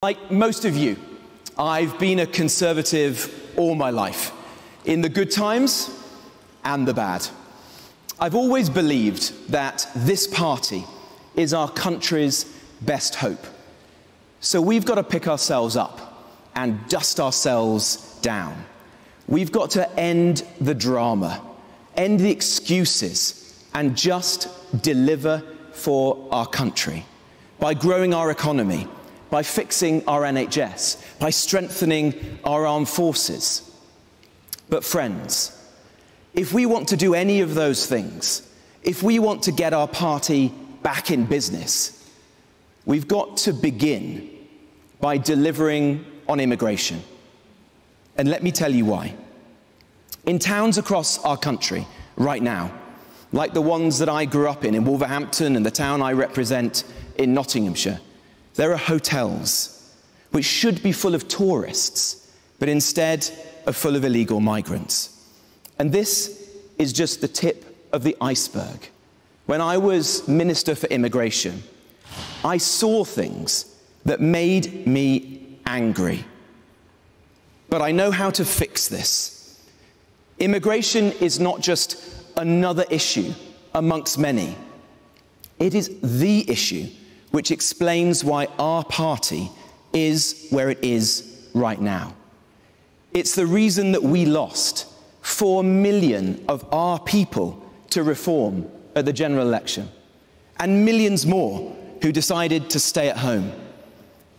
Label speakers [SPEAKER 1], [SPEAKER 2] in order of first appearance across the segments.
[SPEAKER 1] Like most of you, I've been a conservative all my life, in the good times and the bad. I've always believed that this party is our country's best hope. So we've got to pick ourselves up and dust ourselves down. We've got to end the drama, end the excuses, and just deliver for our country by growing our economy, by fixing our NHS, by strengthening our armed forces. But friends, if we want to do any of those things, if we want to get our party back in business, we've got to begin by delivering on immigration. And let me tell you why. In towns across our country right now, like the ones that I grew up in Wolverhampton and the town I represent in Nottinghamshire, there are hotels which should be full of tourists, but instead are full of illegal migrants. And this is just the tip of the iceberg. When I was Minister for Immigration, I saw things that made me angry. But I know how to fix this. Immigration is not just another issue amongst many. It is the issue which explains why our party is where it is right now. It's the reason that we lost 4 million of our people to reform at the general election, and millions more who decided to stay at home.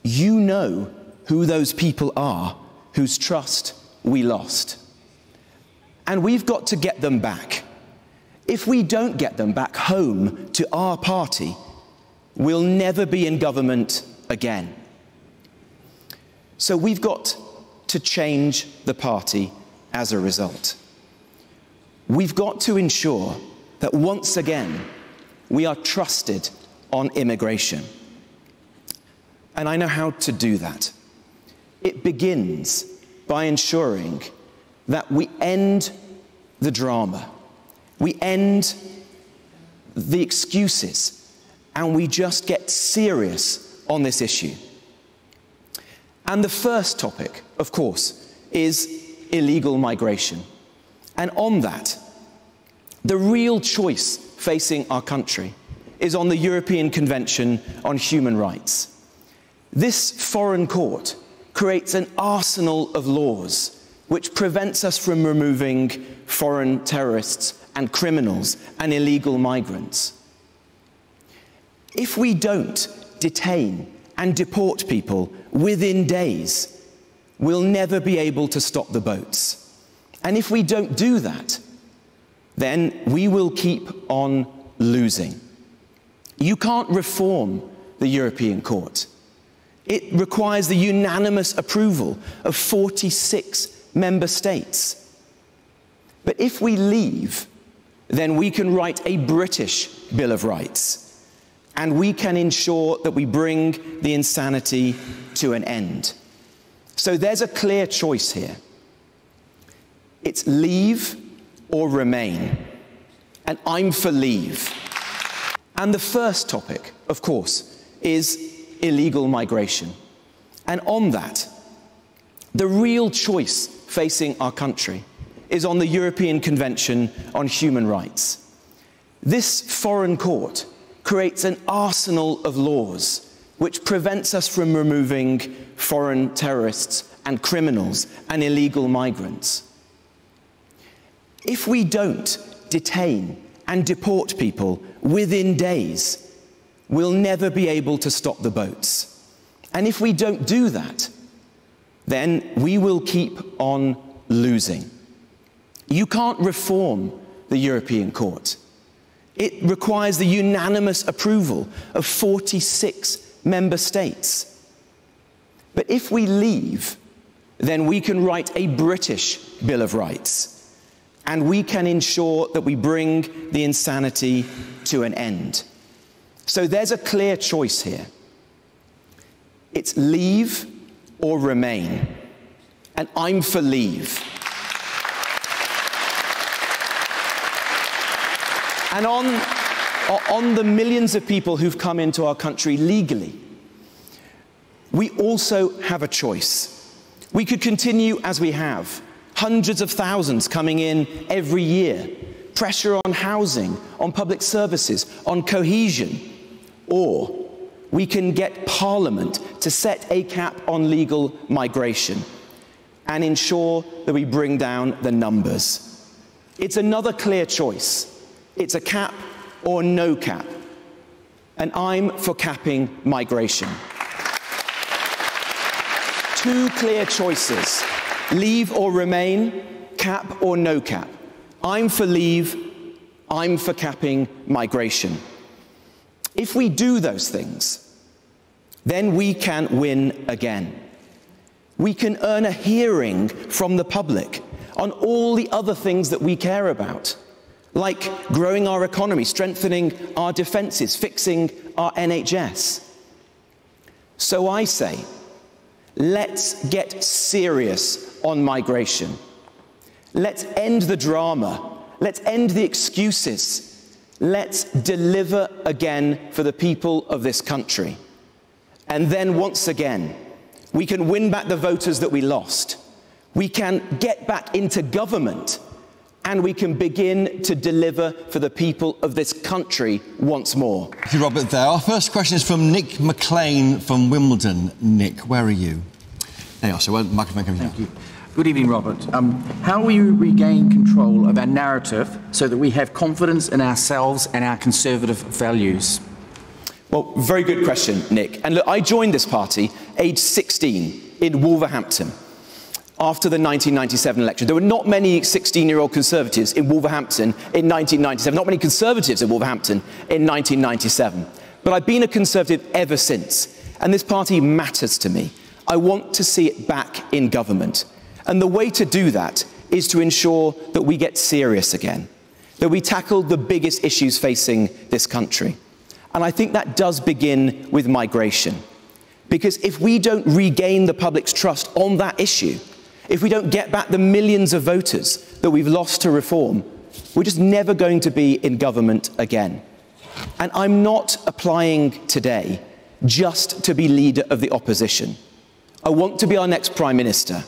[SPEAKER 1] You know who those people are whose trust we lost. And we've got to get them back. If we don't get them back home to our party, we'll never be in government again. So we've got to change the party as a result. We've got to ensure that once again we are trusted on immigration. And I know how to do that. It begins by ensuring that we end the drama, we end the excuses, and we just get serious on this issue. And the first topic, of course, is illegal migration. And on that, the real choice facing our country is on the European Convention on Human Rights. This foreign court creates an arsenal of laws which prevents us from removing foreign terrorists and criminals and illegal migrants. If we don't detain and deport people within days, we'll never be able to stop the boats. And if we don't do that, then we will keep on losing. You can't reform the European Court. It requires the unanimous approval of 46 member states. But if we leave, then we can write a British Bill of Rights, and we can ensure that we bring the insanity to an end. So there's a clear choice here. It's leave or remain. And I'm for leave. And the first topic, of course, is illegal migration. And on that, the real choice facing our country is on the European Convention on Human Rights. This foreign court creates an arsenal of laws which prevents us from removing foreign terrorists and criminals and illegal migrants. If we don't detain and deport people within days, we'll never be able to stop the boats. And if we don't do that, then we will keep on losing. You can't reform the European Court. It requires the unanimous approval of 46 member states. But if we leave, then we can write a British Bill of Rights, and we can ensure that we bring the insanity to an end. So there's a clear choice here. It's leave or remain. And I'm for leave. And on the millions of people who've come into our country legally, we also have a choice. We could continue as we have, hundreds of thousands coming in every year, pressure on housing, on public services, on cohesion, or we can get Parliament to set a cap on legal migration and ensure that we bring down the numbers. It's another clear choice. It's a cap or no cap. And I'm for capping migration. Two clear choices, leave or remain, cap or no cap. I'm for leave, I'm for capping migration. If we do those things, then we can win again. We can earn a hearing from the public on all the other things that we care about, like growing our economy, strengthening our defences, fixing our NHS. So I say, let's get serious on migration. Let's end the drama. Let's end the excuses. Let's deliver again for the people of this country. And then once again, we can win back the voters that we lost. We can get back into government, and we can begin to deliver for the people of this country once more.
[SPEAKER 2] Thank you, Robert, there. Our first question is from Nick McLean from Wimbledon. Nick, where are you? There you are, so microphone comes down.
[SPEAKER 3] Thank you. Good evening, Robert. How will you regain control of our narrative so that we have confidence in ourselves and our conservative values?
[SPEAKER 1] Well, very good question, Nick. And look, I joined this party aged 16 in Wolverhampton after the 1997 election. There were not many 16-year-old Conservatives in Wolverhampton in 1997, not many Conservatives in Wolverhampton in 1997. But I've been a Conservative ever since, and this party matters to me. I want to see it back in government. And the way to do that is to ensure that we get serious again, that we tackle the biggest issues facing this country. And I think that does begin with migration. Because if we don't regain the public's trust on that issue, if we don't get back the millions of voters that we've lost to reform, we're just never going to be in government again. And I'm not applying today just to be leader of the opposition. I want to be our next Prime Minister.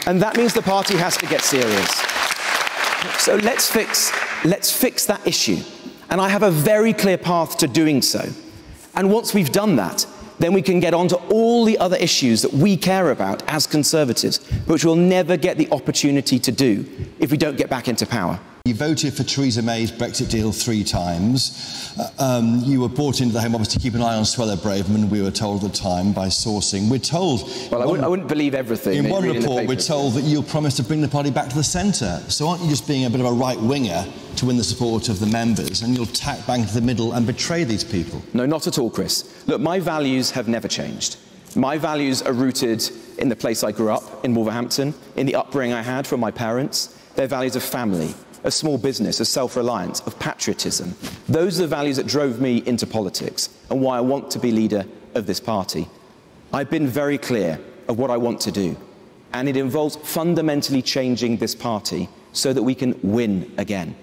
[SPEAKER 1] And that means the party has to get serious. So let's fix that issue. And I have a very clear path to doing so. And once we've done that, then we can get on to all the other issues that we care about as Conservatives, which we'll never get the opportunity to do if we don't get back into power.
[SPEAKER 2] You voted for Theresa May's Brexit deal 3 times. You were brought into the Home Office to keep an eye on Suella Braverman, we were told at the time, by sourcing. We're told...
[SPEAKER 1] Well, I wouldn't believe everything.
[SPEAKER 2] In one report, we're told that you'll promise to bring the party back to the centre. So aren't you just being a bit of a right-winger to win the support of the members, and you'll tack back into the middle and betray these people?
[SPEAKER 1] No, not at all, Chris. Look, my values have never changed. My values are rooted in the place I grew up, in Wolverhampton, in the upbringing I had from my parents. They're values of family, of small business, of self-reliance, of patriotism. Those are the values that drove me into politics and why I want to be leader of this party. I've been very clear of what I want to do, and it involves fundamentally changing this party so that we can win again.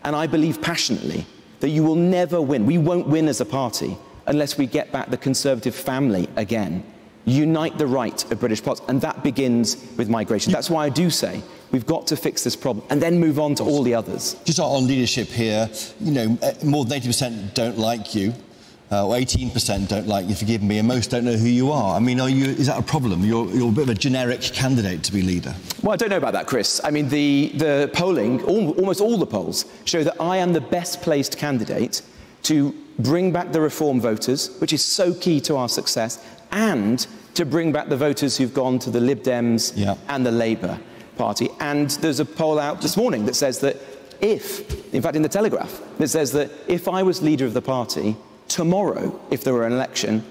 [SPEAKER 1] And I believe passionately that you will never win. We won't win as a party unless we get back the Conservative family again. Unite the right of British politics, and that begins with migration. That's why I do say we've got to fix this problem and then move on to all the others.
[SPEAKER 2] Just on leadership here, you know, more than 80% don't like you, or 18% don't like you, forgive me, and most don't know who you are. I mean, is that a problem? You're a bit of a generic candidate to be leader.
[SPEAKER 1] Well, I don't know about that, Chris. I mean, the polling, almost all the polls, show that I am the best placed candidate to bring back the reform voters, which is so key to our success, and to bring back the voters who've gone to the Lib Dems and the Labour Party. And there's a poll out this morning that says that in fact in the Telegraph, that says that if I was leader of the party, tomorrow, if there were an election,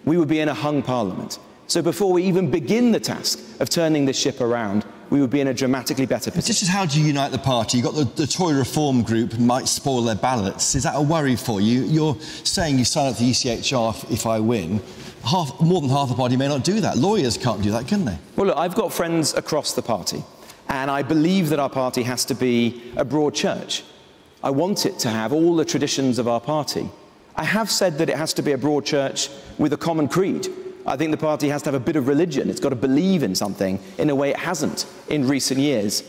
[SPEAKER 1] we would be in a hung parliament. So before we even begin the task of turning this ship around, we would be in a dramatically better position.
[SPEAKER 2] This is how do you unite the party? You've got the Tory reform group might spoil their ballots. Is that a worry for you? You're saying you sign up to the echr if I win. More than half the party may not do that. Lawyers can't do that, can they?
[SPEAKER 1] Well, look, I've got friends across the party, and I believe that our party has to be a broad church. I want it to have all the traditions of our party. I have said that it has to be a broad church with a common creed. I think the party has to have a bit of religion. It's got to believe in something in a way it hasn't in recent years.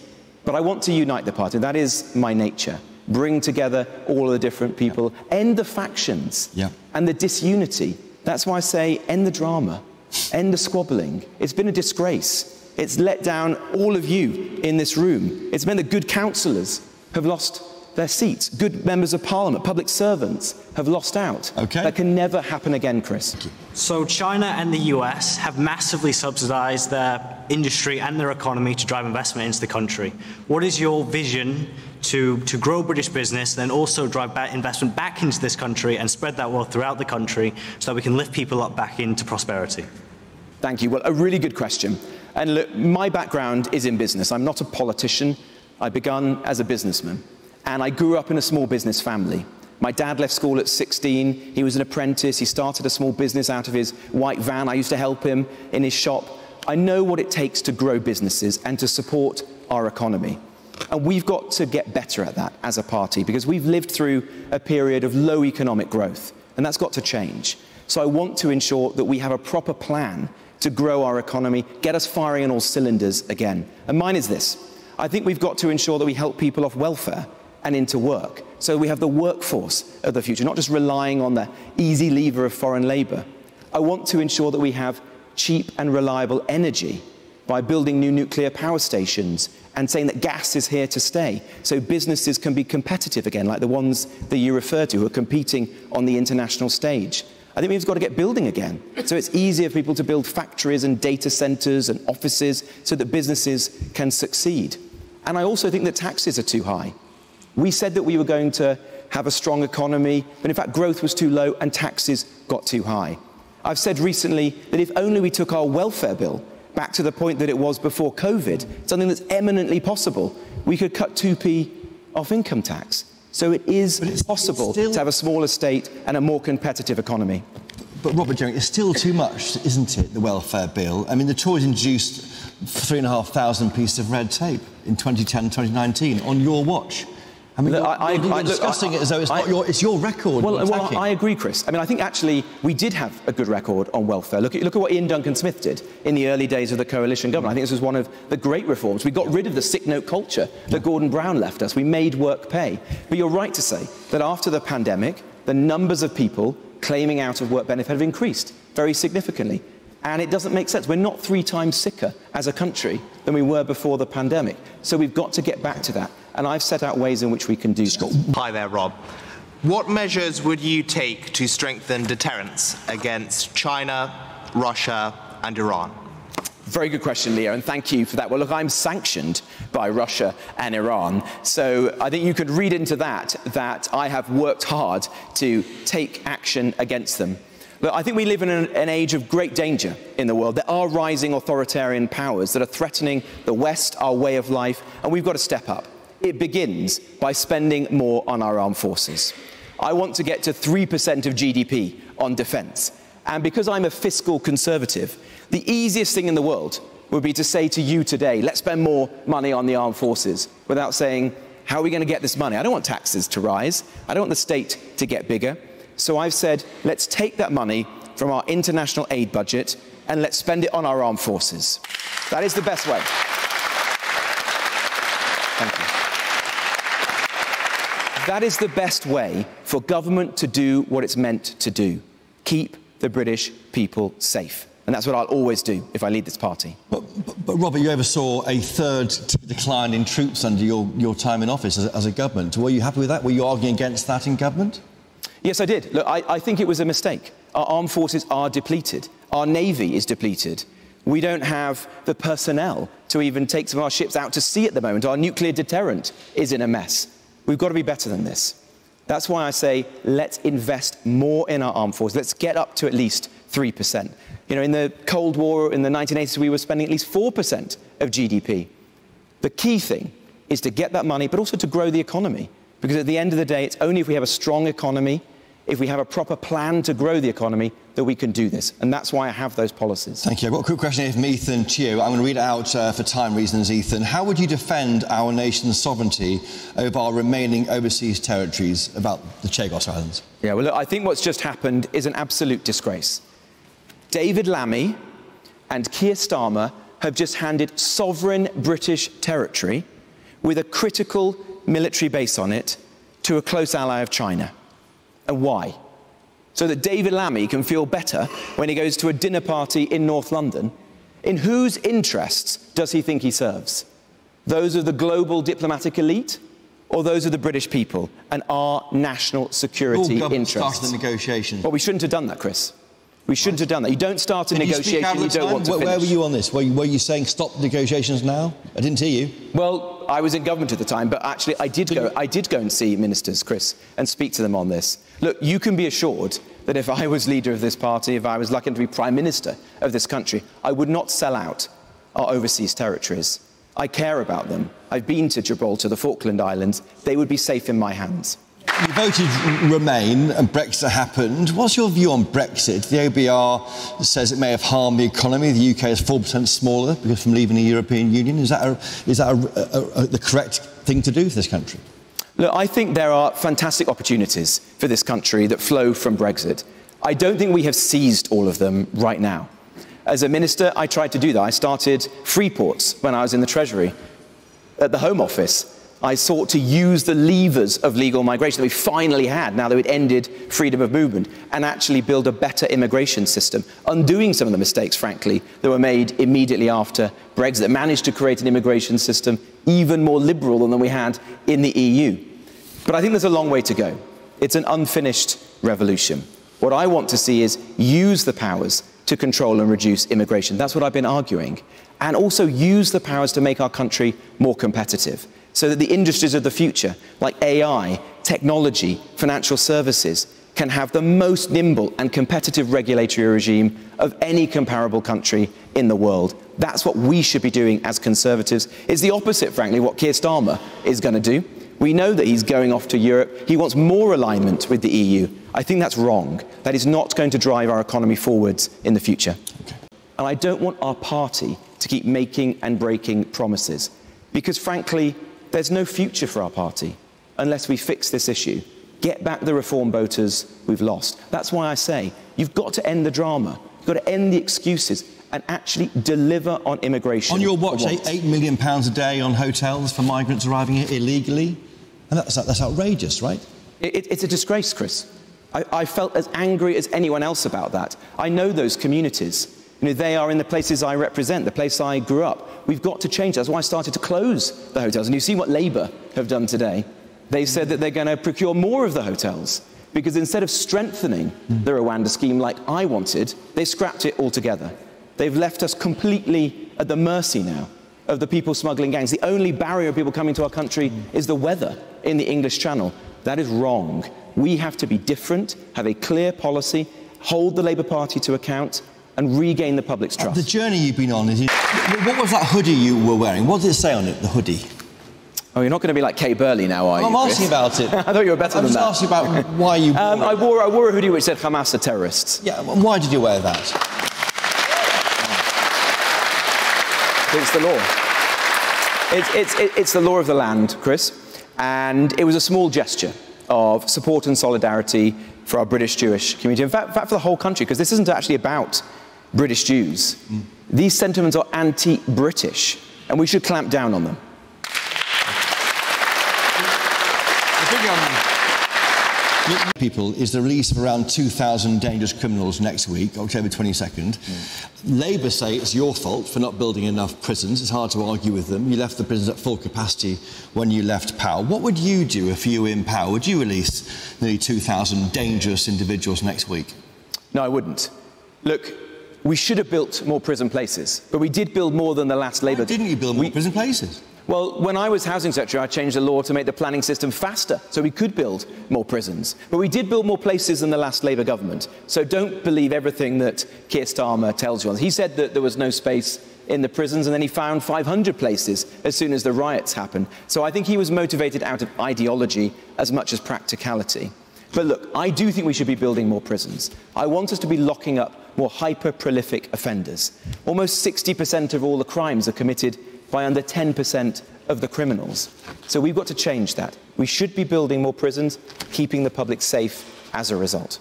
[SPEAKER 1] But I want to unite the party. That is my nature. Bring together all of the different people, end the factions and the disunity. That's why I say end the drama, end the squabbling. It's been a disgrace. It's let down all of you in this room. It's meant that good councillors have lost their seats. Good members of parliament, public servants have lost out. That can never happen again, Chris.
[SPEAKER 4] So China and the US have massively subsidised their industry and their economy to drive investment into the country. What is your vision to grow British business, then also drive investment back into this country and spread that wealth throughout the country so that we can lift people up back into prosperity?
[SPEAKER 1] Thank you. Well, a really good question. And look, my background is in business. I'm not a politician. I began as a businessman. And I grew up in a small business family. My dad left school at 16. He was an apprentice. He started a small business out of his white van. I used to help him in his shop. I know what it takes to grow businesses and to support our economy. And we've got to get better at that as a party, because we've lived through a period of low economic growth, and that's got to change. So I want to ensure that we have a proper plan to grow our economy, get us firing on all cylinders again. And mine is this. I think we've got to ensure that we help people off welfare and into work, so we have the workforce of the future, not just relying on the easy lever of foreign labour. I want to ensure that we have cheap and reliable energy by building new nuclear power stations and saying that gas is here to stay, so businesses can be competitive again, like the ones that you referred to, who are competing on the international stage. I think we've got to get building again, so it's easier for people to build factories and data centres and offices so that businesses can succeed. And I also think that taxes are too high. We said that we were going to have a strong economy, but in fact growth was too low and taxes got too high. I've said recently that if only we took our welfare bill back to the point that it was before COVID, something that's eminently possible, we could cut 2p off income tax. So it is possible to have a smaller state and a more competitive economy.
[SPEAKER 2] But Robert Jenrick, it's still too much, isn't it, the welfare bill? I mean, the Tories introduced 3,500 pieces of red tape in 2010 and 2019 on your watch. I mean, you're discussing it as though it's your record.
[SPEAKER 1] Well, I agree, Chris. I mean, I think actually we did have a good record on welfare. Look at what Ian Duncan-Smith did in the early days of the coalition government. I think this was one of the great reforms. We got rid of the sick note culture that Gordon Brown left us. We made work pay. But you're right to say that after the pandemic, the numbers of people claiming out of work benefit have increased very significantly. And it doesn't make sense. We're not 3 times sicker as a country than we were before the pandemic. So we've got to get back to that. And I've set out ways in which we can do that.
[SPEAKER 5] Hi there, Rob. What measures would you take to strengthen deterrence against China, Russia and Iran?
[SPEAKER 1] Very good question, Leo, and thank you for that. Well, look, I'm sanctioned by Russia and Iran, so I think you could read into that I have worked hard to take action against them. But I think we live in an age of great danger in the world. There are rising authoritarian powers that are threatening the West, our way of life, and we've got to step up. It begins by spending more on our armed forces. I want to get to 3% of GDP on defence. And because I'm a fiscal conservative, the easiest thing in the world would be to say to you today, let's spend more money on the armed forces, without saying, how are we going to get this money? I don't want taxes to rise. I don't want the state to get bigger. So I've said, let's take that money from our international aid budget and let's spend it on our armed forces. That is the best way. Thank you. That is the best way for government to do what it's meant to do. Keep the British people safe. And that's what I'll always do if I lead this party.
[SPEAKER 2] But Robert, you oversaw a third decline in troops under your time in office as a government. Were you happy with that? Were you arguing against that in government?
[SPEAKER 1] Yes, I did. Look, I think it was a mistake. Our armed forces are depleted. Our navy is depleted. We don't have the personnel to even take some of our ships out to sea at the moment. Our nuclear deterrent is in a mess. We've got to be better than this. That's why I say, let's invest more in our armed forces. Let's get up to at least 3%. You know, in the Cold War, in the 1980s, we were spending at least 4% of GDP. The key thing is to get that money, but also to grow the economy. Because at the end of the day, it's only if we have a strong economy, if we have a proper plan to grow the economy, that we can do this. And that's why I have those policies.
[SPEAKER 2] Thank you. I've got a quick question here from Ethan Chio. I'm going to read it out for time reasons, Ethan. How would you defend our nation's sovereignty over our remaining overseas territories about the Chagos Islands?
[SPEAKER 1] Yeah, well, look, I think what's just happened is an absolute disgrace. David Lammy and Keir Starmer have just handed sovereign British territory with a critical military base on it to a close ally of China. And why? So that David Lammy can feel better when he goes to a dinner party in North London. In whose interests does he think he serves? Those of the global diplomatic elite, or those of the British people and our national security interests?
[SPEAKER 2] Started the negotiations.
[SPEAKER 1] Well, we shouldn't have done that, Chris. We shouldn't have done that. You don't start a negotiation you don't want to finish.
[SPEAKER 2] Where were you on this? Were you saying stop negotiations now? I didn't hear you.
[SPEAKER 1] Well, I was in government at the time, but actually I did go and see ministers, Chris, and speak to them on this. Look, you can be assured that if I was leader of this party, if I was lucky to be Prime Minister of this country, I would not sell out our overseas territories. I care about them. I've been to Gibraltar, the Falkland Islands. They would be safe in my hands.
[SPEAKER 2] You voted Remain and Brexit happened. What's your view on Brexit? The OBR says it may have harmed the economy. The UK is 4% smaller because from leaving the European Union. Is that the correct thing to do for this country?
[SPEAKER 1] Look, I think there are fantastic opportunities for this country that flow from Brexit. I don't think we have seized all of them right now. As a minister, I tried to do that. I started free ports when I was in the Treasury. At the Home Office, I sought to use the levers of legal migration that we finally had, now that we'd ended freedom of movement, and actually build a better immigration system, undoing some of the mistakes, frankly, that were made immediately after Brexit, that managed to create an immigration system even more liberal than we had in the EU. But I think there's a long way to go. It's an unfinished revolution. What I want to see is use the powers to control and reduce immigration. That's what I've been arguing. And also use the powers to make our country more competitive, so that the industries of the future, like AI, technology, financial services, can have the most nimble and competitive regulatory regime of any comparable country in the world. That's what we should be doing as Conservatives. It's the opposite, frankly, what Keir Starmer is going to do. We know that he's going off to Europe. He wants more alignment with the EU. I think that's wrong. That is not going to drive our economy forwards in the future. Okay. And I don't want our party to keep making and breaking promises, because, frankly, there's no future for our party unless we fix this issue, get back the reform voters we've lost. That's why I say you've got to end the drama, you've got to end the excuses and actually deliver on immigration.
[SPEAKER 2] On your watch, £8 million a day on hotels for migrants arriving here illegally? And that's outrageous, right?
[SPEAKER 1] It's a disgrace, Chris. I felt as angry as anyone else about that. I know those communities. You know, they are in the places I represent, the place I grew up. We've got to change that. That's why I started to close the hotels. And you see what Labour have done today. They've said that they're going to procure more of the hotels, because instead of strengthening the Rwanda scheme like I wanted, they scrapped it altogether. They've left us completely at the mercy now of the people smuggling gangs. The only barrier of people coming to our country is the weather in the English Channel. That is wrong. We have to be different, have a clear policy, hold the Labour Party to account, and regain the public's trust.
[SPEAKER 2] The journey you've been on, what was that hoodie you were wearing? What did it say on it, the hoodie?
[SPEAKER 1] Oh, you're not going to be like Kay Burley now, are you?
[SPEAKER 2] I'm asking about it.
[SPEAKER 1] I thought you were better than that.
[SPEAKER 2] I'm asking about why you wore it.
[SPEAKER 1] I wore a hoodie which said Hamas are terrorists.
[SPEAKER 2] Yeah, why did you wear that?
[SPEAKER 1] It's the law. It's the law of the land, Chris. And it was a small gesture of support and solidarity for our British Jewish community. In fact, for the whole country, because this isn't actually about British Jews. These sentiments are anti-British, and we should clamp down on them.
[SPEAKER 2] People is the release of around 2,000 dangerous criminals next week, October 22nd. Labour say it's your fault for not building enough prisons. It's hard to argue with them. You left the prisons at full capacity when you left power. What would you do if you were in power? Would you release nearly 2,000 dangerous individuals next week?
[SPEAKER 1] No, I wouldn't. Look, we should have built more prison places, but we did build more than the last Labour.
[SPEAKER 2] Why didn't you build more prison places?
[SPEAKER 1] Well, when I was Housing Secretary, I changed the law to make the planning system faster, so we could build more prisons. But we did build more places than the last Labour government. So don't believe everything that Keir Starmer tells you. He said that there was no space in the prisons, and then he found 500 places as soon as the riots happened. So I think he was motivated out of ideology as much as practicality. But look, I do think we should be building more prisons. I want us to be locking up more hyper-prolific offenders. Almost 60% of all the crimes are committed by under 10% of the criminals. So we've got to change that. We should be building more prisons, keeping the public safe as a result.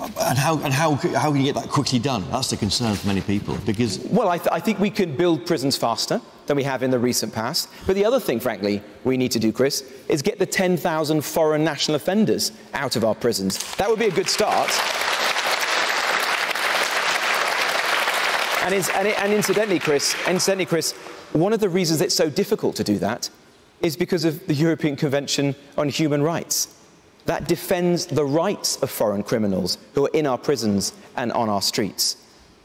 [SPEAKER 2] And how can you get that quickly done? That's the concern for many people, because...
[SPEAKER 1] Well, I think we can build prisons faster than we have in the recent past. But the other thing, frankly, we need to do, Chris, is get the 10,000 foreign national offenders out of our prisons. That would be a good start. And incidentally, Chris, one of the reasons it's so difficult to do that is because of the European Convention on Human Rights. That defends the rights of foreign criminals who are in our prisons and on our streets.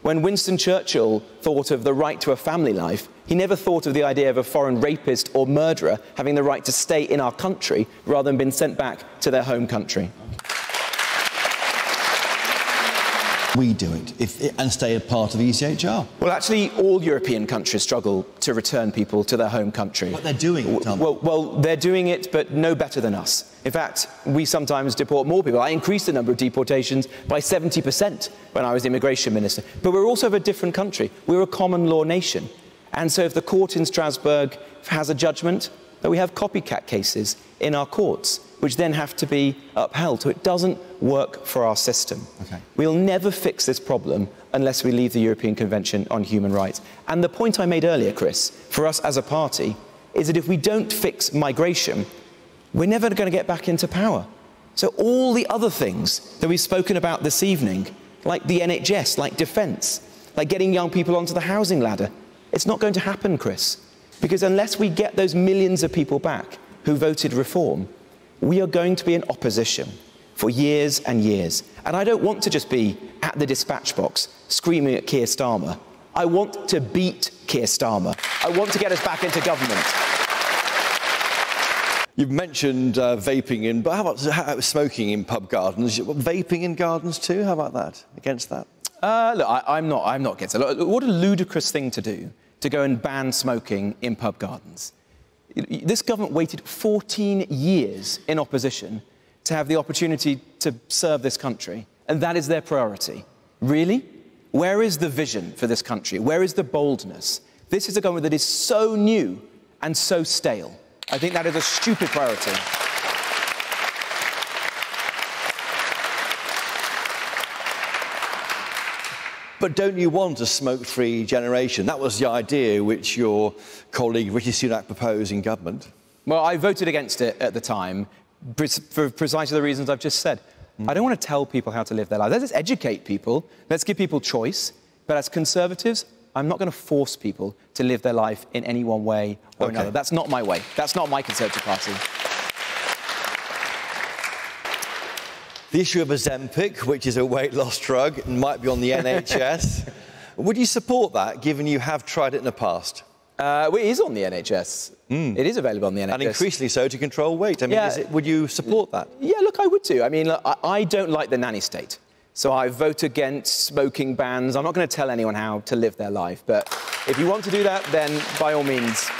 [SPEAKER 1] When Winston Churchill thought of the right to a family life, he never thought of the idea of a foreign rapist or murderer having the right to stay in our country rather than being sent back to their home country.
[SPEAKER 2] We do it and stay a part of the ECHR.
[SPEAKER 1] Well, actually, all European countries struggle to return people to their home country.
[SPEAKER 2] But they're doing it,
[SPEAKER 1] well, they're doing it, but no better than us. In fact, we sometimes deport more people. I increased the number of deportations by 70% when I was the immigration minister. But we're also of a different country. We're a common law nation. And so if the court in Strasbourg has a judgment, that we have copycat cases in our courts, which then have to be upheld. So it doesn't work for our system.
[SPEAKER 2] Okay.
[SPEAKER 1] We'll never fix this problem unless we leave the European Convention on Human Rights. And the point I made earlier, Chris, for us as a party, is that if we don't fix migration, we're never going to get back into power. So all the other things that we've spoken about this evening, like the NHS, like defence, like getting young people onto the housing ladder, it's not going to happen, Chris. Because unless we get those millions of people back who voted reform, we are going to be in opposition for years and years. And I don't want to just be at the dispatch box screaming at Keir Starmer. I want to beat Keir Starmer. I want to get us back into government.
[SPEAKER 2] You've mentioned vaping but how about smoking in pub gardens? Vaping in gardens too? How about that? Against that?
[SPEAKER 1] Look, I'm not against it. Look, what a ludicrous thing to do, to go and ban smoking in pub gardens. This government waited 14 years in opposition to have the opportunity to serve this country, and that is their priority. Really? Where is the vision for this country? Where is the boldness? This is a government that is so new and so stale. I think that is a stupid priority.
[SPEAKER 2] But don't you want a smoke-free generation? That was the idea which your colleague Rishi Sunak proposed in government.
[SPEAKER 1] Well, I voted against it at the time for precisely the reasons I've just said. I don't want to tell people how to live their lives. Let's educate people. Let's give people choice. But as Conservatives, I'm not going to force people to live their life in any one way or another. That's not my way. That's not my Conservative Party.
[SPEAKER 2] The issue of Ozempic, which is a weight loss drug, and might be on the NHS. Would you support that, given you have tried it in the past?
[SPEAKER 1] Well, it is on the NHS. It is available on the NHS.
[SPEAKER 2] And increasingly so to control weight. I mean, would you support that?
[SPEAKER 1] Yeah, look, I would too. I mean, look, I don't like the nanny state. So I vote against smoking bans. I'm not going to tell anyone how to live their life. But if you want to do that, then by all means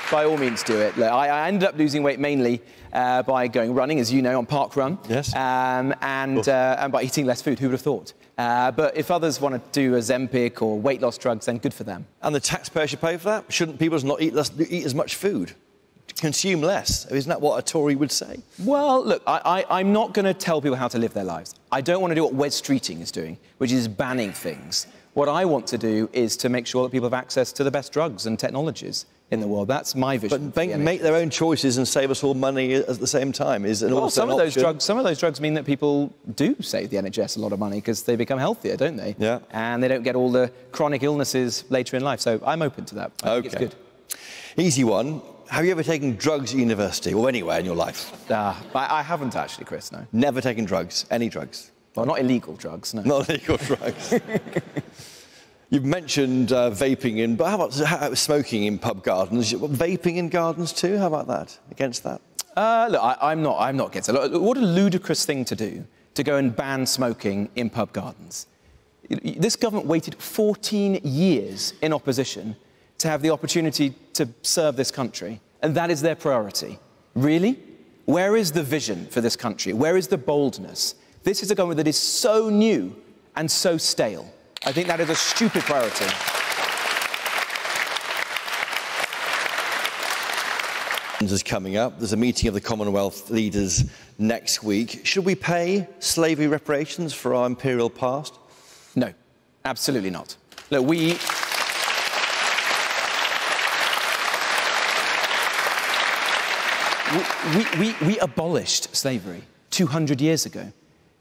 [SPEAKER 1] do it. Look, I ended up losing weight mainly by going running, as you know, on Park Run.
[SPEAKER 2] Yes.
[SPEAKER 1] And by eating less food. Who would have thought? But if others want to do Ozempic or weight loss drugs, then good for them.
[SPEAKER 2] And the taxpayer should pay for that? Shouldn't people not eat as much food? Consume less? Isn't that what a Tory would say?
[SPEAKER 1] Well, look, I'm not going to tell people how to live their lives. I don't want to do what Wes Streeting is doing, which is banning things. What I want to do is to make sure that people have access to the best drugs and technologies in the world. That's my vision.
[SPEAKER 2] But make their own choices and save us all money at the same time is
[SPEAKER 1] some of those drugs mean that people do save the NHS a lot of money because they become healthier, don't they?
[SPEAKER 2] Yeah.
[SPEAKER 1] And they don't get all the chronic illnesses later in life. So I'm open to that. I think it's good.
[SPEAKER 2] Easy one. Have you ever taken drugs at university or anywhere in your life?
[SPEAKER 1] I haven't actually, Chris, no.
[SPEAKER 2] Never taken drugs? Any drugs?
[SPEAKER 1] Well, not illegal drugs, no.
[SPEAKER 2] Not illegal drugs. You've mentioned vaping but how about smoking in pub gardens? Vaping in gardens too? How about that? Against that?
[SPEAKER 1] Look, I'm not against it. Look, what a ludicrous thing to do, to go and ban smoking in pub gardens. This government waited 14 years in opposition to have the opportunity to serve this country, and that is their priority. Really? Where is the vision for this country? Where is the boldness? This is a government that is so new and so stale. I think that is a stupid priority.
[SPEAKER 2] is coming up. There's a meeting of the Commonwealth leaders next week. Should we pay slavery reparations for our imperial past?
[SPEAKER 1] No, absolutely not. Look, we abolished slavery 200 years ago.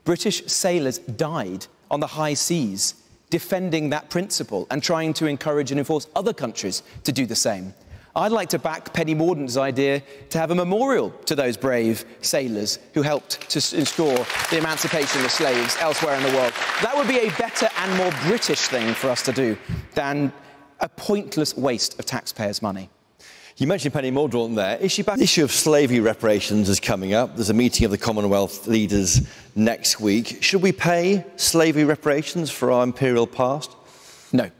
[SPEAKER 1] British sailors died on the high seas defending that principle and trying to encourage and enforce other countries to do the same. I'd like to back Penny Mordaunt's idea to have a memorial to those brave sailors who helped to ensure the emancipation of slaves elsewhere in the world. That would be a better and more British thing for us to do than a pointless waste of taxpayers' money.
[SPEAKER 2] You mentioned Penny Mordaunt there. Is she back? The issue of slavery reparations is coming up. There's a meeting of the Commonwealth leaders next week. Should we pay slavery reparations for our imperial past?
[SPEAKER 1] No,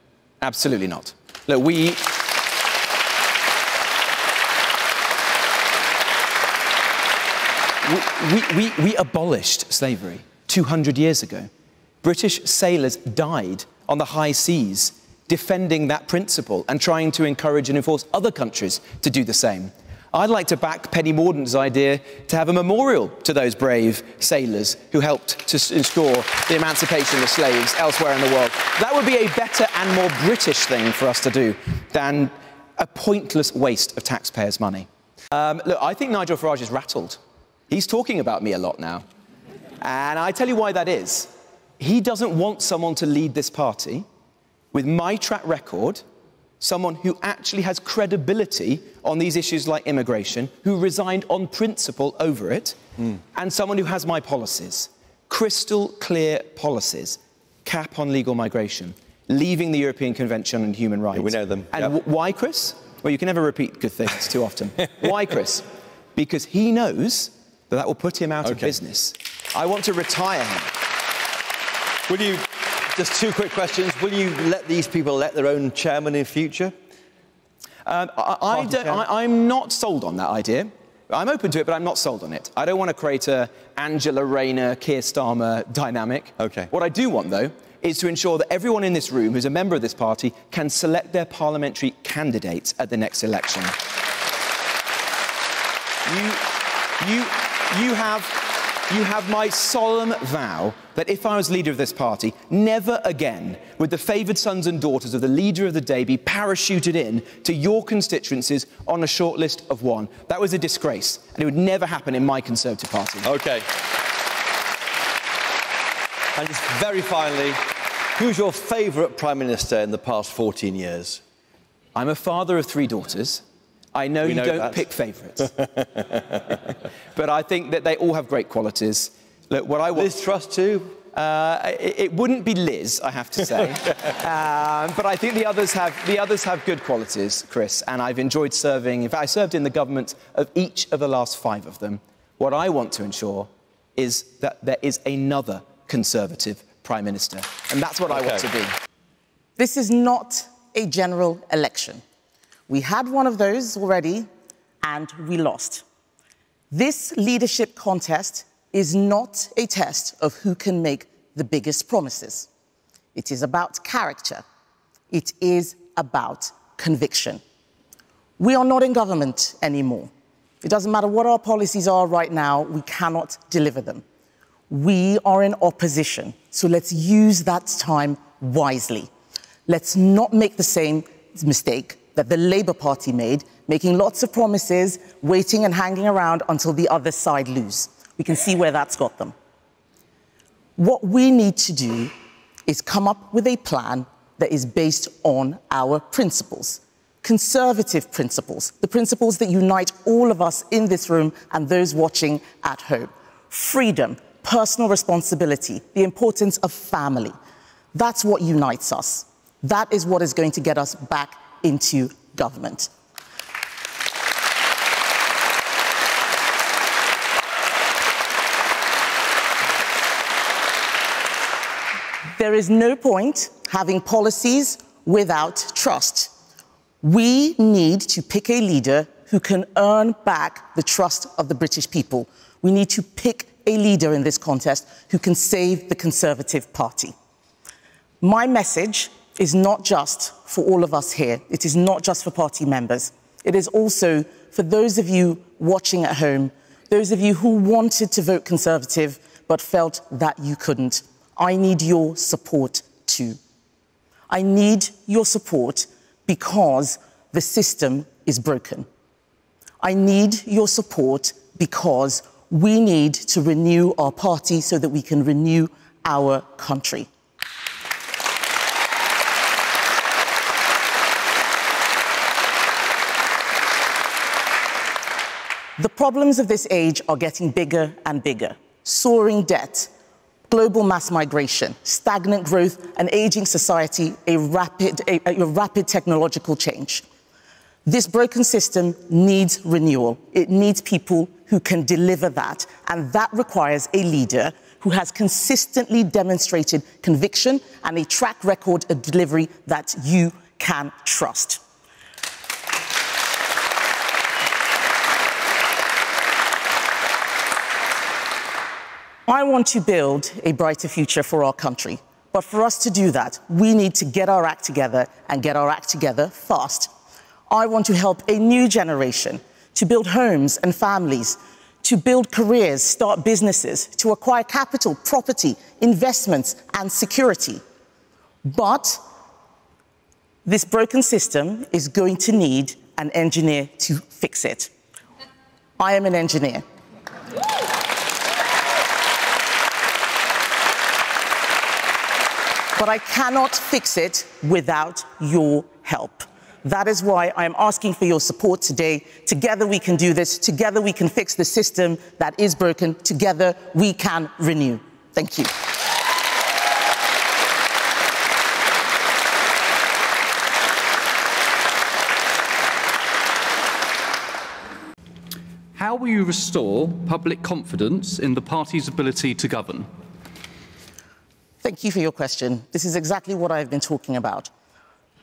[SPEAKER 1] absolutely not. Look, we abolished slavery 200 years ago. British sailors died on the high seas defending that principle and trying to encourage and enforce other countries to do the same. I'd like to back Penny Mordaunt's idea to have a memorial to those brave sailors who helped to ensure the emancipation of slaves elsewhere in the world. That would be a better and more British thing for us to do than a pointless waste of taxpayers' money. Look, I think Nigel Farage is rattled. He's talking about me a lot now. And I tell you why that is. He doesn't want someone to lead this party with my track record, someone who actually has credibility on these issues like immigration, who resigned on principle over it, and someone who has my policies, crystal clear policies, cap on legal migration, leaving the European Convention on Human Rights.
[SPEAKER 2] Yeah, we know them.
[SPEAKER 1] And why, Chris? Well, you can never repeat good things too often. Why, Chris? Because he knows that that will put him out of business. I want to retire him.
[SPEAKER 2] Will you... Just two quick questions. Will you let these people elect their own chairman in future?
[SPEAKER 1] I'm not sold on that idea. I'm open to it, but I'm not sold on it. I don't want to create a Angela Rayner, Keir Starmer dynamic.
[SPEAKER 2] OK.
[SPEAKER 1] What I do want, though, is to ensure that everyone in this room who's a member of this party can select their parliamentary candidates at the next election. You have my solemn vow that if I was leader of this party, never again would the favoured sons and daughters of the leader of the day be parachuted in to your constituencies on a shortlist of one. That was a disgrace, and it would never happen in my Conservative Party.
[SPEAKER 2] OK. And just very finally, who's your favourite Prime Minister in the past 14 years?
[SPEAKER 1] I'm a father of 3 daughters. I know you don't pick favourites. But I think that they all have great qualities. Look, what I want...
[SPEAKER 2] Liz Truss too?
[SPEAKER 1] It wouldn't be Liz, I have to say. But I think the others have good qualities, Chris, and I've enjoyed serving. In fact, I served in the government of each of the last 5 of them. What I want to ensure is that there is another Conservative Prime Minister, and that's what I want to be.
[SPEAKER 6] This is not a general election. We had one of those already, and we lost. This leadership contest is not a test of who can make the biggest promises. It is about character. It is about conviction. We are not in government anymore. It doesn't matter what our policies are right now, we cannot deliver them. We are in opposition, so let's use that time wisely. Let's not make the same mistake that the Labour Party made, making lots of promises, waiting and hanging around until the other side lose. We can see where that's got them. What we need to do is come up with a plan that is based on our principles, Conservative principles, the principles that unite all of us in this room and those watching at home. Freedom, personal responsibility, the importance of family. That's what unites us. That is what is going to get us back into government. There is no point having policies without trust. We need to pick a leader who can earn back the trust of the British people. We need to pick a leader in this contest who can save the Conservative Party. My message is not just for all of us here. It is not just for party members. It is also for those of you watching at home, those of you who wanted to vote Conservative but felt that you couldn't. I need your support too. I need your support because the system is broken. I need your support because we need to renew our party so that we can renew our country. The problems of this age are getting bigger and bigger. Soaring debt, global mass migration, stagnant growth, an aging society, a rapid technological change. This broken system needs renewal. It needs people who can deliver that, and that requires a leader who has consistently demonstrated conviction and a track record of delivery that you can trust. I want to build a brighter future for our country. But for us to do that, we need to get our act together and get our act together fast. I want to help a new generation to build homes and families, to build careers, start businesses, to acquire capital, property, investments, and security. But this broken system is going to need an engineer to fix it. I am an engineer. But I cannot fix it without your help. That is why I am asking for your support today. Together we can do this. Together we can fix the system that is broken. Together we can renew. Thank you.
[SPEAKER 7] How will you restore public confidence in the party's ability to govern?
[SPEAKER 6] Thank you for your question. This is exactly what I've been talking about.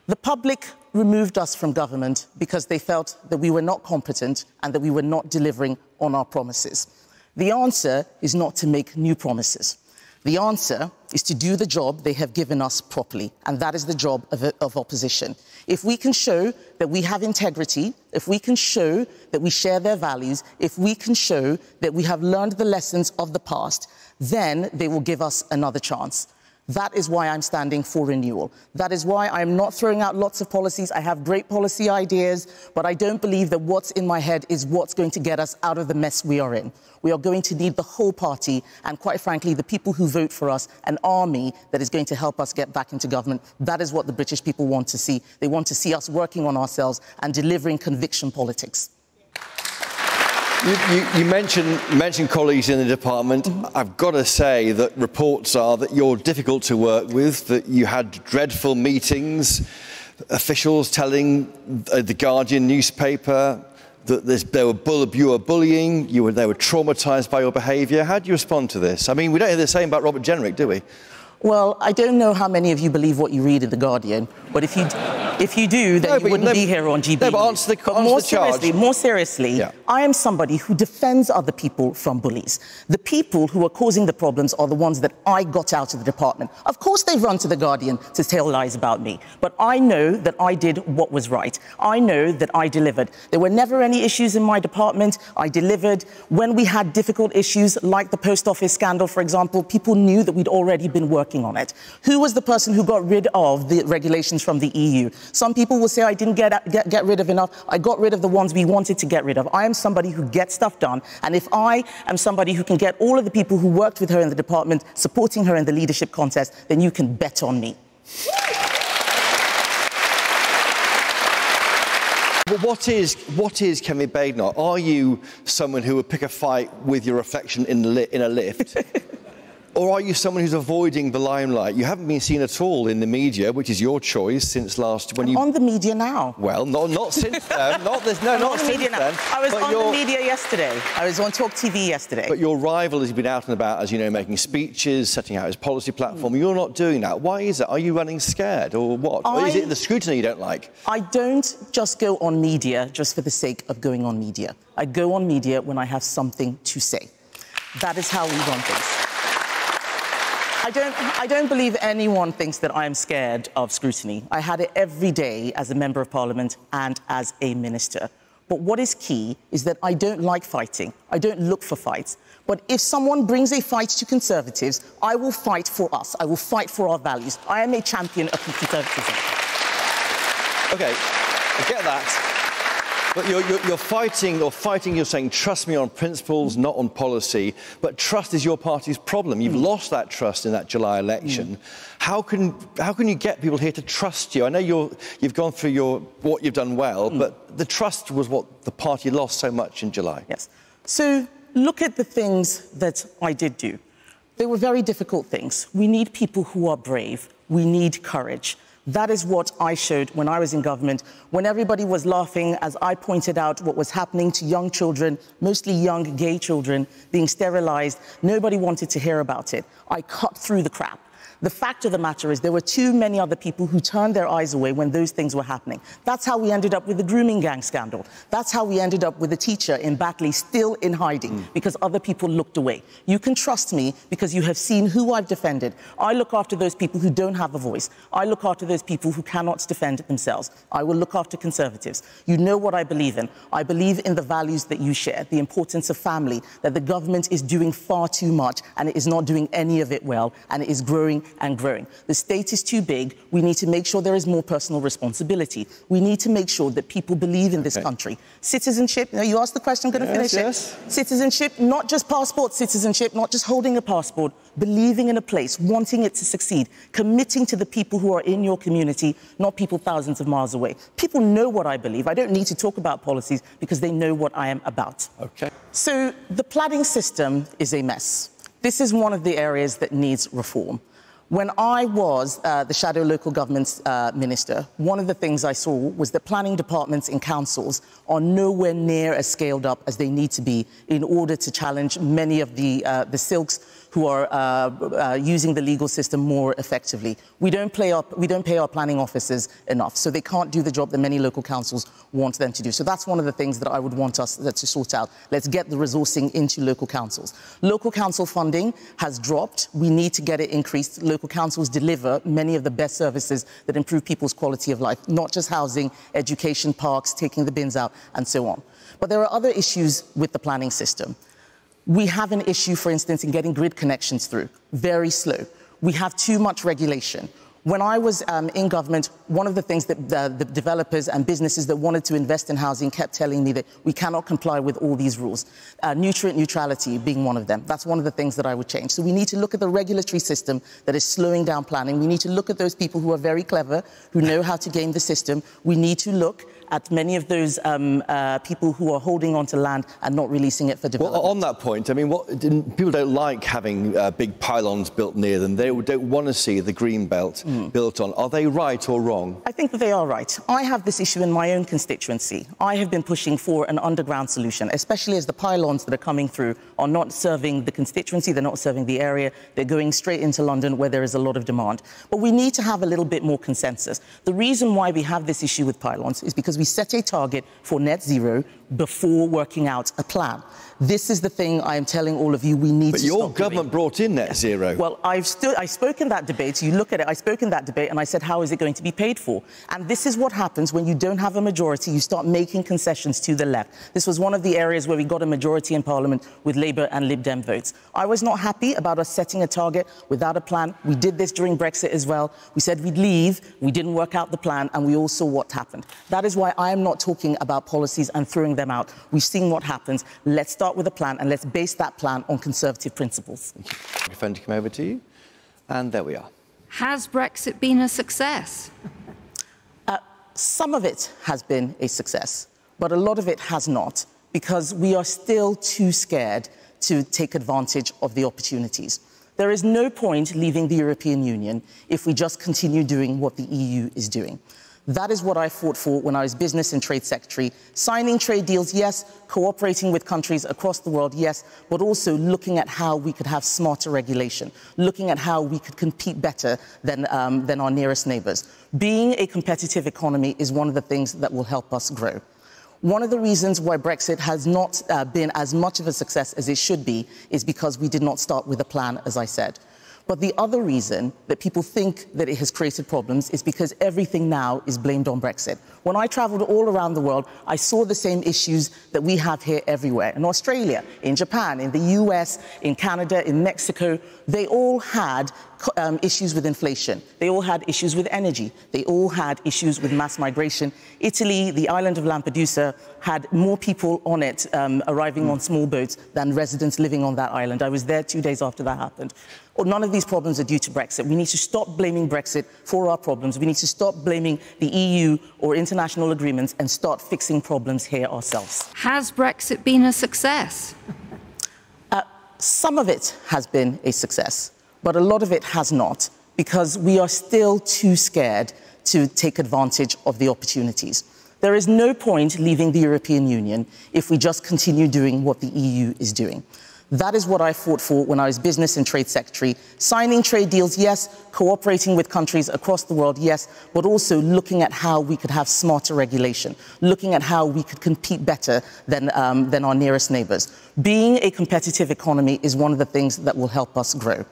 [SPEAKER 6] The public removed us from government because they felt that we were not competent and that we were not delivering on our promises. The answer is not to make new promises. The answer is to do the job they have given us properly, and that is the job of opposition. If we can show that we have integrity, if we can show that we share their values, if we can show that we have learned the lessons of the past, then they will give us another chance. That is why I'm standing for renewal. That is why I'm not throwing out lots of policies. I have great policy ideas, but I don't believe that what's in my head is what's going to get us out of the mess we are in. We are going to need the whole party and, quite frankly, the people who vote for us, an army that is going to help us get back into government. That is what the British people want to see. They want to see us working on ourselves and delivering conviction politics.
[SPEAKER 2] You mentioned colleagues in the department. I've got to say that reports are that you're difficult to work with, that you had dreadful meetings, officials telling the Guardian newspaper that you were bullying, they were traumatised by your behaviour. How do you respond to this? I mean, we don't hear the same about Robert Jenrick, do we?
[SPEAKER 6] Well, I don't know how many of you believe what you read in The Guardian, but if you do, then you wouldn't be here on GB.
[SPEAKER 2] No, but answer the
[SPEAKER 6] more seriously, yeah. I am somebody who defends other people from bullies. The people who are causing the problems are the ones that I got out of the department. Of course they've run to The Guardian to tell lies about me, but I know that I did what was right. I know that I delivered. There were never any issues in my department. I delivered. When we had difficult issues, like the post office scandal, for example, people knew that we'd already been working on it. Who was the person who got rid of the regulations from the EU? Some people will say I didn't get rid of enough. I got rid of the ones we wanted to get rid of. I am somebody who gets stuff done, and if I am somebody who can get all of the people who worked with her in the department supporting her in the leadership contest, then you can bet on me.
[SPEAKER 2] Well, what is Kemi Badenoch? Are you someone who would pick a fight with your reflection in a lift? Or are you someone who's avoiding the limelight? You haven't been seen at all in the media, which is your choice since last...
[SPEAKER 6] I'm on the media now.
[SPEAKER 2] Well, not since then. Not since then.
[SPEAKER 6] I was on the media yesterday. I was on Talk TV yesterday.
[SPEAKER 2] But your rival has been out and about, as you know, making speeches, setting out his policy platform. You're not doing that. Why is it? Are you running scared or what? Or is it the scrutiny you don't like?
[SPEAKER 6] I don't just go on media just for the sake of going on media. I go on media when I have something to say. That is how we run things. I don't believe anyone thinks that I am scared of scrutiny. I had it every day as a Member of Parliament and as a Minister. But what is key is that I don't like fighting. I don't look for fights. But if someone brings a fight to Conservatives, I will fight for us. I will fight for our values. I am a champion of conservatism.
[SPEAKER 2] OK, I get that. But you're fighting, you're saying, trust me on principles, not on policy. But trust is your party's problem. You've lost that trust in that July election. How can you get people here to trust you? I know you've gone through what you've done well, but the trust was what the party lost so much in July.
[SPEAKER 6] Yes. So look at the things that I did do. They were very difficult things. We need people who are brave. We need courage. That is what I showed when I was in government, when everybody was laughing as I pointed out what was happening to young children, mostly young gay children, being sterilised. Nobody wanted to hear about it. I cut through the crap. The fact of the matter is there were too many other people who turned their eyes away when those things were happening. That's how we ended up with the grooming gang scandal. That's how we ended up with a teacher in Battley still in hiding because other people looked away. You can trust me because you have seen who I've defended. I look after those people who don't have a voice. I look after those people who cannot defend themselves. I will look after Conservatives. You know what I believe in. I believe in the values that you share, the importance of family, that the government is doing far too much and it is not doing any of it well, and it is growing and growing. The state is too big. We need to make sure there is more personal responsibility. We need to make sure that people believe in this country. Citizenship, you asked the question, I'm going to finish it. Citizenship, not just passport citizenship, not just holding a passport, believing in a place, wanting it to succeed, committing to the people who are in your community, not people thousands of miles away. People know what I believe. I don't need to talk about policies because they know what I am about.
[SPEAKER 2] OK.
[SPEAKER 6] So the planning system is a mess. This is one of the areas that needs reform. When I was the shadow local government minister, one of the things I saw was that planning departments in councils are nowhere near as scaled up as they need to be in order to challenge many of the silks who are using the legal system more effectively. We don't pay our planning officers enough, so they can't do the job that many local councils want them to do. So that's one of the things that I would want us to sort out. Let's get the resourcing into local councils. Local council funding has dropped. We need to get it increased. Local councils deliver many of the best services that improve people's quality of life, not just housing, education, parks, taking the bins out, and so on. But there are other issues with the planning system. We have an issue, for instance, in getting grid connections through. Very slow. We have too much regulation. When I was in government, one of the things that the developers and businesses that wanted to invest in housing kept telling me that we cannot comply with all these rules. Nutrient neutrality being one of them. That's one of the things that I would change. So we need to look at the regulatory system that is slowing down planning. We need to look at those people who are very clever, who know how to game the system. We need to look at many of those people who are holding on to land and not releasing it for development.
[SPEAKER 2] Well, on that point, I mean, people don't like having big pylons built near them. They don't want to see the green belt built on. Are they right or wrong?
[SPEAKER 6] I think that they are right. I have this issue in my own constituency. I have been pushing for an underground solution, especially as the pylons that are coming through are not serving the constituency, they're not serving the area, they're going straight into London where there is a lot of demand. But we need to have a little bit more consensus. The reason why we have this issue with pylons is because we set a target for net zero before working out a plan. This is the thing I am telling all of you we need to stop doing.
[SPEAKER 2] But your government brought in net zero.
[SPEAKER 6] Well, I spoke in that debate. You look at it, I spoke in that debate and I said, how is it going to be paid for? And this is what happens when you don't have a majority. You start making concessions to the left. This was one of the areas where we got a majority in Parliament with Labour and Lib Dem votes. I was not happy about us setting a target without a plan. We did this during Brexit as well. We said we'd leave, we didn't work out the plan, and we all saw what happened. That is why I am not talking about policies and throwing them out. We've seen what happens. Let's start with a plan and let's base that plan on Conservative principles.
[SPEAKER 2] Microphone to come over to you. And there we are.
[SPEAKER 8] Has Brexit been a success?
[SPEAKER 6] Some of it has been a success, but a lot of it has not, because we are still too scared to take advantage of the opportunities. There is no point leaving the European Union if we just continue doing what the EU is doing. That is what I fought for when I was Business and Trade Secretary. Signing trade deals, yes. Cooperating with countries across the world, yes. But also looking at how we could have smarter regulation, looking at how we could compete better than our nearest neighbours. Being a competitive economy is one of the things that will help us grow. One of the reasons why Brexit has not been as much of a success as it should be is because we did not start with a plan, as I said. But the other reason that people think that it has created problems is because everything now is blamed on Brexit. When I travelled all around the world, I saw the same issues that we have here everywhere. In Australia, in Japan, in the US, in Canada, in Mexico, they all had issues with inflation. They all had issues with energy. They all had issues with mass migration. Italy, the island of Lampedusa, had more people on it arriving on small boats than residents living on that island. I was there 2 days after that happened. None of these problems are due to Brexit. We need to stop blaming Brexit for our problems. We need to stop blaming the EU or international agreements and start fixing problems here ourselves.
[SPEAKER 8] Has Brexit been a success?
[SPEAKER 6] Some of it has been a success, but a lot of it has not, because we are still too scared to take advantage of the opportunities. There is no point leaving the European Union if we just continue doing what the EU is doing. That is what I fought for when I was Business and Trade Secretary. Signing trade deals, yes. Cooperating with countries across the world, yes. But also looking at how we could have smarter regulation, looking at how we could compete better than our nearest neighbours. Being a competitive economy is one of the things that will help us grow.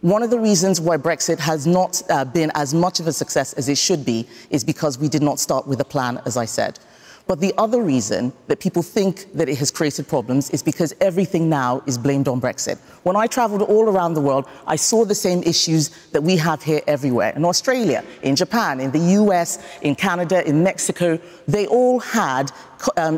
[SPEAKER 6] One of the reasons why Brexit has not been as much of a success as it should be is because we did not start with a plan, as I said. But the other reason that people think that it has created problems is because everything now is blamed on Brexit. When I travelled all around the world, I saw the same issues that we have here everywhere. In Australia, in Japan, in the US, in Canada, in Mexico, they all had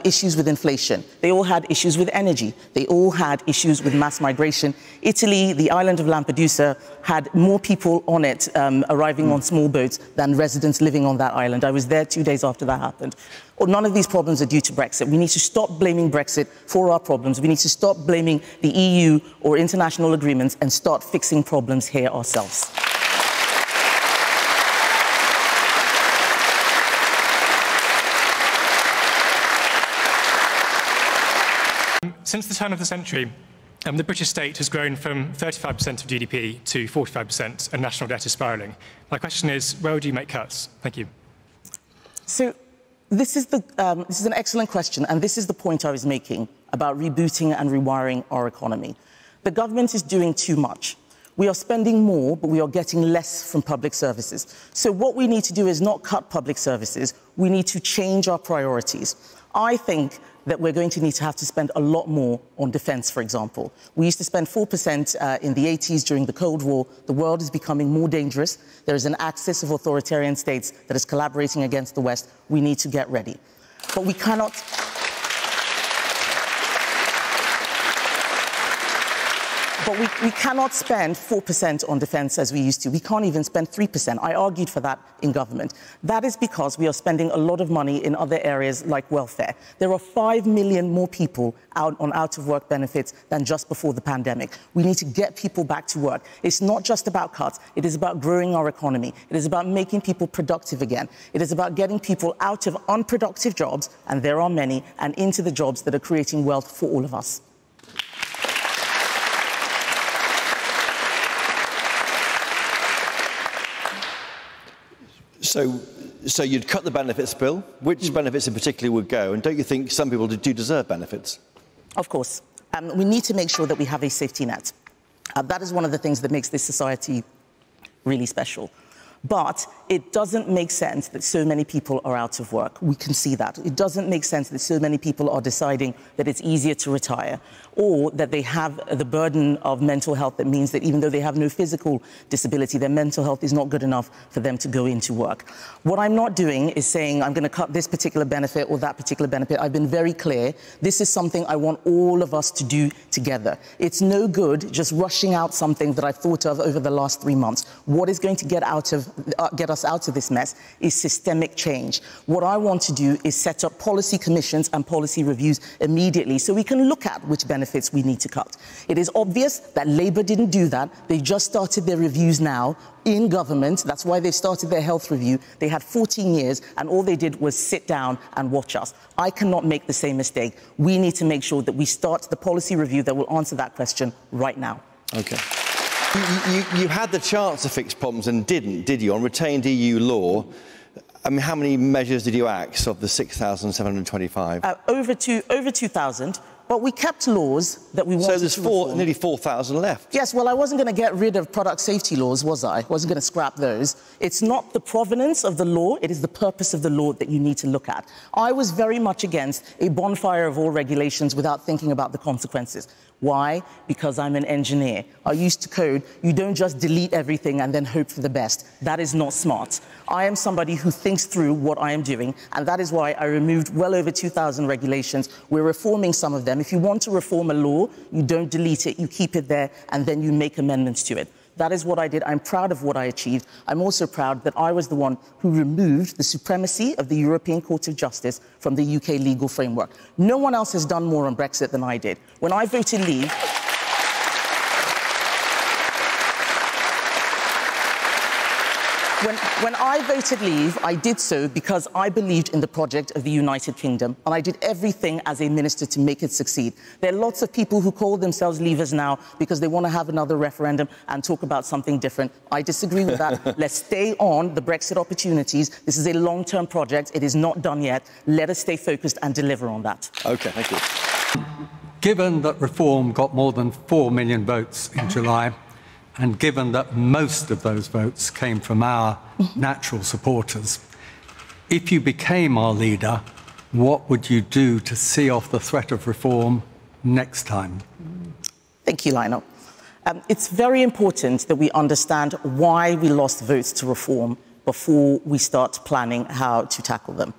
[SPEAKER 6] issues with inflation. They all had issues with energy. They all had issues with mass migration. Italy, the island of Lampedusa, had more people on it arriving on small boats than residents living on that island. I was there 2 days after that happened. None of these problems are due to Brexit. We need to stop blaming Brexit for our problems. We need to stop blaming the EU or international agreements and start fixing problems here ourselves.
[SPEAKER 9] Since the turn of the century, the British state has grown from 35% of GDP to 45%, and national debt is spiralling. My question is, where would you make cuts? Thank you.
[SPEAKER 6] So this is an excellent question, and this is the point I was making about rebooting and rewiring our economy. The government is doing too much. We are spending more, but we are getting less from public services. So what we need to do is not cut public services. We need to change our priorities. I think that we're going to need to have to spend a lot more on defence, for example. We used to spend 4% in the 80s during the Cold War. The world is becoming more dangerous. There is an axis of authoritarian states that is collaborating against the West. We need to get ready. But we cannot... But we cannot spend 4% on defence as we used to. We can't even spend 3%. I argued for that in government. That is because we are spending a lot of money in other areas like welfare. There are 5 million more people out on out-of-work benefits than just before the pandemic. We need to get people back to work. It's not just about cuts. It is about growing our economy. It is about making people productive again. It is about getting people out of unproductive jobs, and there are many, and into the jobs that are creating wealth for all of us.
[SPEAKER 2] So you'd cut the benefits bill. Which benefits in particular would go? And don't you think some people do deserve benefits?
[SPEAKER 6] Of course. We need to make sure that we have a safety net. That is one of the things that makes this society really special. But it doesn't make sense that so many people are out of work. We can see that. It doesn't make sense that so many people are deciding that it's easier to retire, or that they have the burden of mental health that means that even though they have no physical disability, their mental health is not good enough for them to go into work. What I'm not doing is saying I'm going to cut this particular benefit or that particular benefit. I've been very clear. This is something I want all of us to do together. It's no good just rushing out something that I've thought of over the last 3 months. What is going to get us out of this mess is systemic change. What I want to do is set up policy commissions and policy reviews immediately so we can look at which benefits we need to cut. It is obvious that Labour didn't do that. They just started their reviews now in government. That's why they started their health review. They had 14 years and all they did was sit down and watch us. I cannot make the same mistake. We need to make sure that we start the policy review that will answer that question right now.
[SPEAKER 2] OK. You had the chance to fix problems and didn't, did you, on retained EU law? I mean, how many measures did you axe of the 6,725?
[SPEAKER 6] Over 2,000. But we kept laws that we wanted to reform.
[SPEAKER 2] So there's nearly 4,000 left.
[SPEAKER 6] Yes, well, I wasn't going to get rid of product safety laws, was I? I wasn't going to scrap those. It's not the provenance of the law, it is the purpose of the law that you need to look at. I was very much against a bonfire of all regulations without thinking about the consequences. Why? Because I'm an engineer. I used to code. You don't just delete everything and then hope for the best. That is not smart. I am somebody who thinks through what I am doing, and that is why I removed well over 2,000 regulations. We're reforming some of them. If you want to reform a law, you don't delete it, you keep it there, and then you make amendments to it. That is what I did. I'm proud of what I achieved. I'm also proud that I was the one who removed the supremacy of the European Court of Justice from the UK legal framework. No one else has done more on Brexit than I did. When I voted leave... When I voted leave, I did so because I believed in the project of the United Kingdom, and I did everything as a minister to make it succeed. There are lots of people who call themselves leavers now because they want to have another referendum and talk about something different. I disagree with that. Let's stay on the Brexit opportunities. This is a long-term project. It is not done yet. Let us stay focused and deliver on that.
[SPEAKER 2] OK, thank you.
[SPEAKER 10] Given that Reform got more than 4 million votes in July, and given that most of those votes came from our natural supporters, if you became our leader, what would you do to see off the threat of reform next time?
[SPEAKER 6] Thank you, Lionel. It's very important that we understand why we lost votes to reform before we start planning how to tackle them.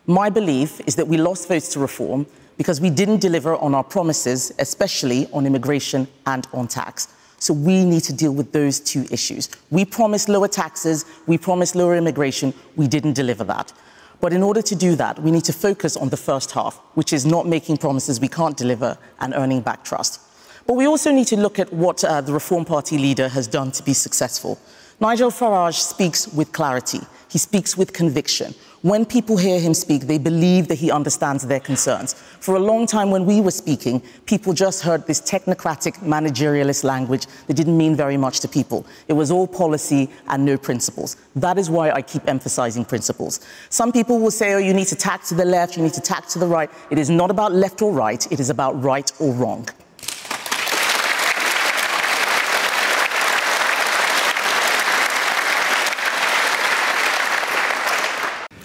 [SPEAKER 6] My belief is that we lost votes to reform because we didn't deliver on our promises, especially on immigration and on tax. So we need to deal with those two issues. We promised lower taxes, we promised lower immigration, we didn't deliver that. But in order to do that, we need to focus on the first half, which is not making promises we can't deliver and earning back trust. But we also need to look at what the Reform Party leader has done to be successful. Nigel Farage speaks with clarity. He speaks with conviction. When people hear him speak, they believe that he understands their concerns. For a long time when we were speaking, people just heard this technocratic, managerialist language that didn't mean very much to people. It was all policy and no principles. That is why I keep emphasizing principles. Some people will say, oh, you need to tack to the left, you need to tack to the right. It is not about left or right, it is about right or wrong.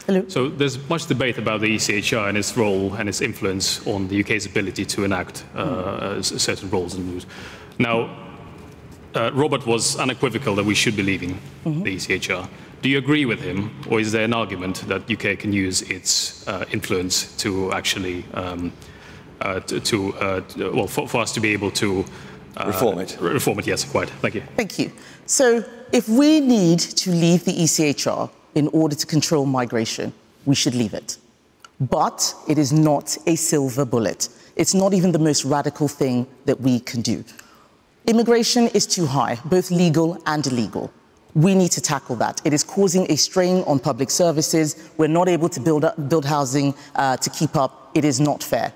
[SPEAKER 6] Hello.
[SPEAKER 11] So there's much debate about the ECHR and its role and its influence on the UK's ability to enact certain roles and moves. Now, Robert was unequivocal that we should be leaving the ECHR. Do you agree with him, or is there an argument that UK can use its influence to actually, for us to be able to
[SPEAKER 2] reform it?
[SPEAKER 11] Reform it, yes, quite. Thank you.
[SPEAKER 6] Thank you. So if we need to leave the ECHR in order to control migration, we should leave it. But it is not a silver bullet. It's not even the most radical thing that we can do. Immigration is too high, both legal and illegal. We need to tackle that. It is causing a strain on public services. We're not able to build housing to keep up. It is not fair.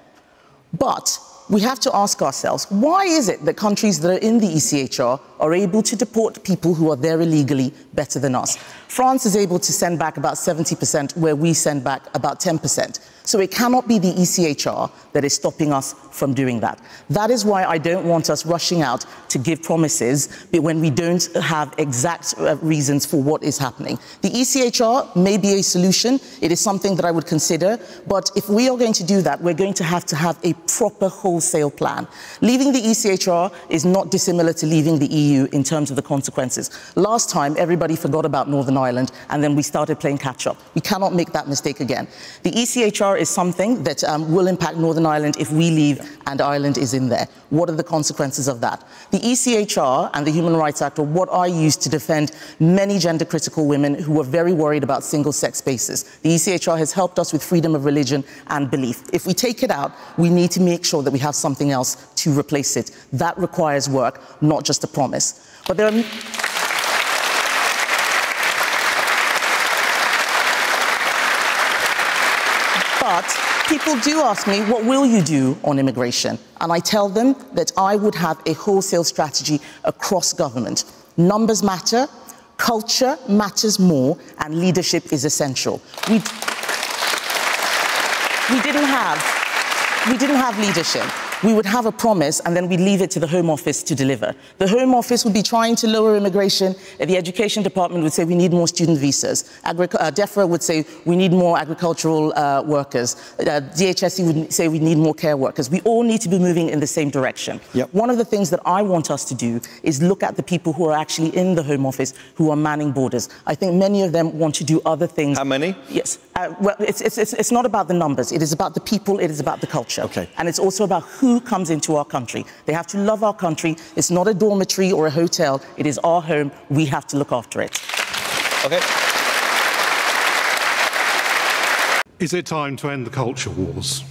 [SPEAKER 6] But we have to ask ourselves, why is it that countries that are in the ECHR are able to deport people who are there illegally better than us? France is able to send back about 70%, where we send back about 10%. So it cannot be the ECHR that is stopping us from doing that. That is why I don't want us rushing out to give promises when we don't have exact reasons for what is happening. The ECHR may be a solution. It is something that I would consider. But if we are going to do that, we're going to have a proper wholesale plan. Leaving the ECHR is not dissimilar to leaving the EU in terms of the consequences. Last time, everybody forgot about Northern Ireland, and then we started playing catch-up. We cannot make that mistake again. The ECHR is something that will impact Northern Ireland if we leave and Ireland is in there. What are the consequences of that? The ECHR and the Human Rights Act are what I use to defend many gender-critical women who are very worried about single-sex spaces. The ECHR has helped us with freedom of religion and belief. If we take it out, we need to make sure that we have something else to replace it. That requires work, not just a promise. But there are... But people do ask me, what will you do on immigration? And I tell them that I would have a wholesale strategy across government. Numbers matter, culture matters more, and leadership is essential. We didn't have leadership. We would have a promise and then we'd leave it to the Home Office to deliver. The Home Office would be trying to lower immigration. The Education Department would say we need more student visas. DEFRA would say we need more agricultural workers. DHSE would say we need more care workers. We all need to be moving in the same direction.
[SPEAKER 2] Yep.
[SPEAKER 6] One of the things that I want us to do is look at the people who are actually in the Home Office who are manning borders. I think many of them want to do other things.
[SPEAKER 2] How many?
[SPEAKER 6] Yes. Well, it's not about the numbers. It is about the people. It is about the culture.
[SPEAKER 2] Okay.
[SPEAKER 6] And it's also about who comes into our country. They have to love our country. It's not a dormitory or a hotel. It is our home. We have to look after it.
[SPEAKER 2] Okay.
[SPEAKER 12] Is it time to end the culture wars?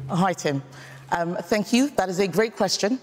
[SPEAKER 6] Hi, Tim. Thank you. That is a great question.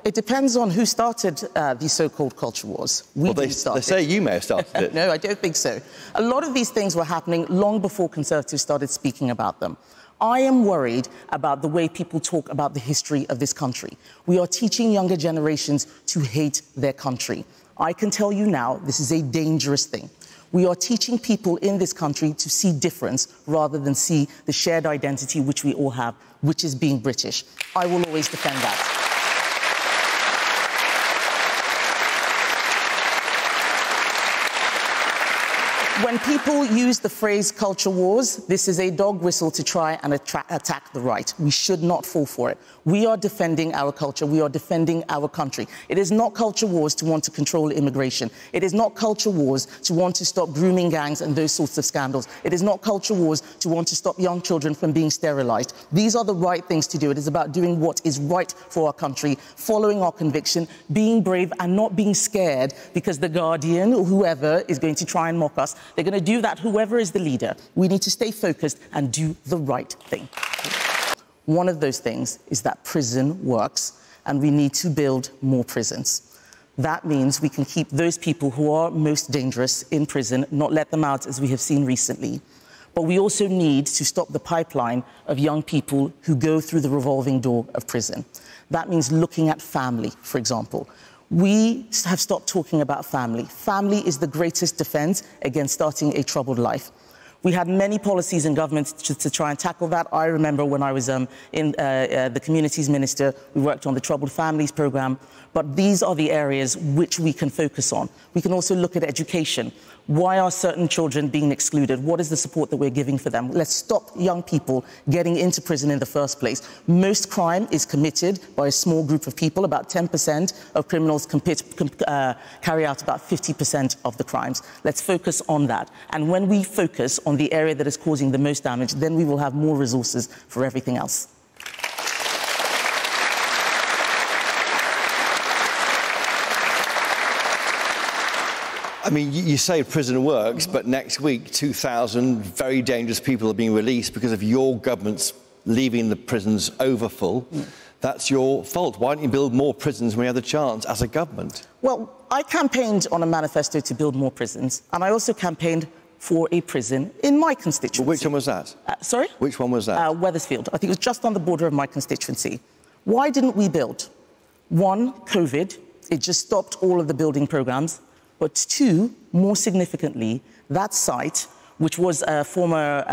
[SPEAKER 6] It depends on who started these so-called culture wars.
[SPEAKER 2] They say you may have started it.
[SPEAKER 6] No, I don't think so. A lot of these things were happening long before Conservatives started speaking about them. I am worried about the way people talk about the history of this country. We are teaching younger generations to hate their country. I can tell you now, this is a dangerous thing. We are teaching people in this country to see difference rather than see the shared identity which we all have, which is being British. I will always defend that. When people use the phrase culture wars, this is a dog whistle to try and attack the right. We should not fall for it. We are defending our culture. We are defending our country. It is not culture wars to want to control immigration. It is not culture wars to want to stop grooming gangs and those sorts of scandals. It is not culture wars to want to stop young children from being sterilized. These are the right things to do. It is about doing what is right for our country, following our conviction, being brave and not being scared because the Guardian or whoever is going to try and mock us. They're going to do that, whoever is the leader. We need to stay focused and do the right thing. One of those things is that prison works, and we need to build more prisons. That means we can keep those people who are most dangerous in prison, not let them out as we have seen recently. But we also need to stop the pipeline of young people who go through the revolving door of prison. That means looking at family, for example. We have stopped talking about family. Family is the greatest defense against starting a troubled life. We had many policies in government to try and tackle that. I remember when I was the Communities Minister, we worked on the Troubled Families Programme. But these are the areas which we can focus on. We can also look at education. Why are certain children being excluded? What is the support that we're giving for them? Let's stop young people getting into prison in the first place. Most crime is committed by a small group of people. About 10% of criminals carry out about 50% of the crimes. Let's focus on that. And when we focus on the area that is causing the most damage, then we will have more resources for everything else.
[SPEAKER 2] I mean, you say prison works, but next week 2,000 very dangerous people are being released because of your government's leaving the prisons overfull. That's your fault. Why don't you build more prisons when you have the chance as a government? Well,
[SPEAKER 6] I campaigned on a manifesto to build more prisons, and I also campaigned for a prison in my constituency.
[SPEAKER 2] Well, which one was that?
[SPEAKER 6] Sorry?
[SPEAKER 2] Which one was that?
[SPEAKER 6] Wethersfield. I think it was just on the border of my constituency. Why didn't we build? One, COVID. It just stopped all of the building programmes. But two, more significantly, that site, which was a former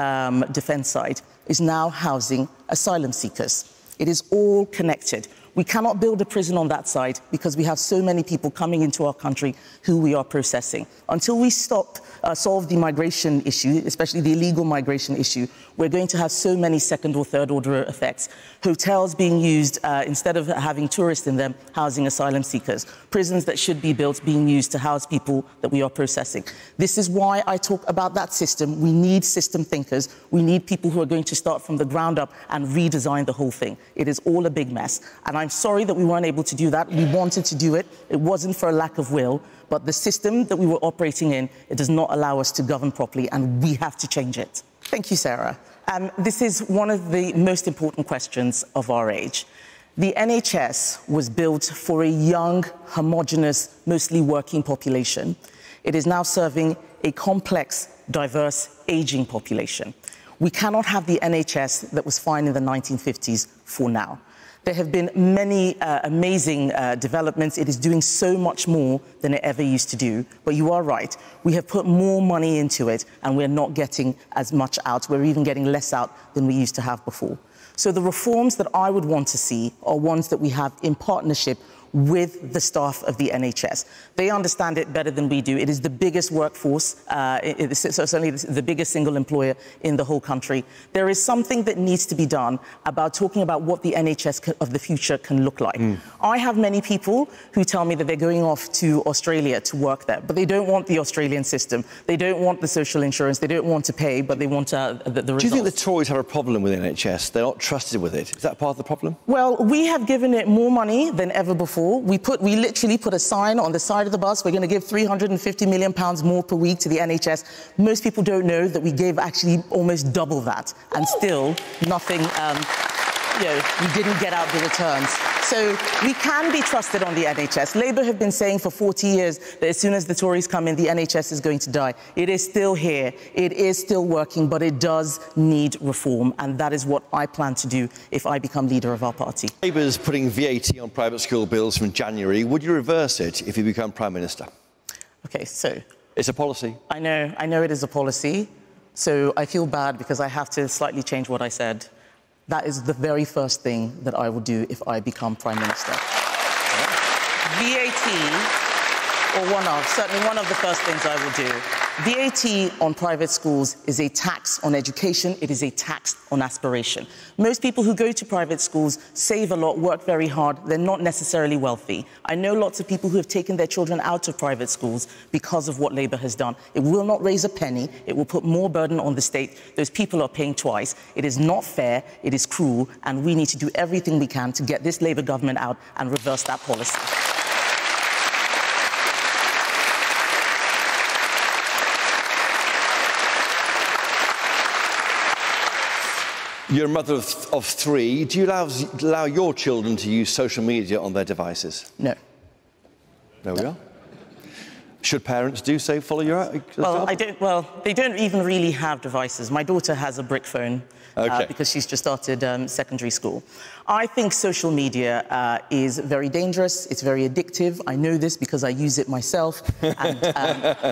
[SPEAKER 6] defence site, is now housing asylum seekers. It is all connected. We cannot build a prison on that site because we have so many people coming into our country who we are processing. Until we solve the migration issue, especially the illegal migration issue, we're going to have so many second or third order effects. Hotels being used, instead of having tourists in them, housing asylum seekers. Prisons that should be built being used to house people that we are processing. This is why I talk about that system. We need system thinkers. We need people who are going to start from the ground up and redesign the whole thing. It is all a big mess. And I'm sorry that we weren't able to do that. We wanted to do it. It wasn't for a lack of will. But the system that we were operating in, it does not allow us to govern properly, and we have to change it. Thank you, Sarah. This is one of the most important questions of our age. The NHS was built for a young, homogenous, mostly working population. It is now serving a complex, diverse, ageing population. We cannot have the NHS that was fine in the 1950s for now. There have been many amazing developments. It is doing so much more than it ever used to do. But you are right. We have put more money into it, and we're not getting as much out. We're even getting less out than we used to have before. So the reforms that I would want to see are ones that we have in partnership with the staff of the NHS. They understand it better than we do. It is the biggest workforce, certainly the biggest single employer in the whole country. There is something that needs to be done about talking about what the NHS of the future can look like. I have many people who tell me that they're going off to Australia to work there, but they don't want the Australian system. They don't want the social insurance. They don't want to pay, but they want the results.
[SPEAKER 2] Do you think the Tories have a problem with the NHS? They're not trusted with it. Is that part of the problem?
[SPEAKER 6] Well, we have given it more money than ever before. We literally put a sign on the side of the bus. We're going to give £350 million more per week to the NHS. Most people don't know that we gave actually almost double that, and still nothing, we didn't get out the returns. So we can be trusted on the NHS. Labour have been saying for 40 years that as soon as the Tories come in, the NHS is going to die. It is still here. It is still working, but it does need reform. And that is what I plan to do if I become leader of our party.
[SPEAKER 2] Labour's putting VAT on private school bills from January. Would you reverse it if you become Prime Minister?
[SPEAKER 6] OK, so...
[SPEAKER 2] It's a policy.
[SPEAKER 6] I know it is a policy. So I feel bad because I have to slightly change what I said. That is the very first thing that I will do if I become Prime Minister. VAT, or certainly one of the first things I will do. VAT on private schools is a tax on education. It is a tax on aspiration. Most people who go to private schools save a lot, work very hard. They're not necessarily wealthy. I know lots of people who have taken their children out of private schools because of what Labour has done. It will not raise a penny. It will put more burden on the state. Those people are paying twice. It is not fair. It is cruel. And we need to do everything we can to get this Labour government out and reverse that policy.
[SPEAKER 2] You're a mother of three. Do you allow your children to use social media on their devices?
[SPEAKER 6] No.
[SPEAKER 2] There we are. Should parents do so? Follow your example?
[SPEAKER 6] Well, they don't even really have devices. My daughter has a brick phone because she's just started secondary school. I think social media is very dangerous. It's very addictive. I know this because I use it myself. And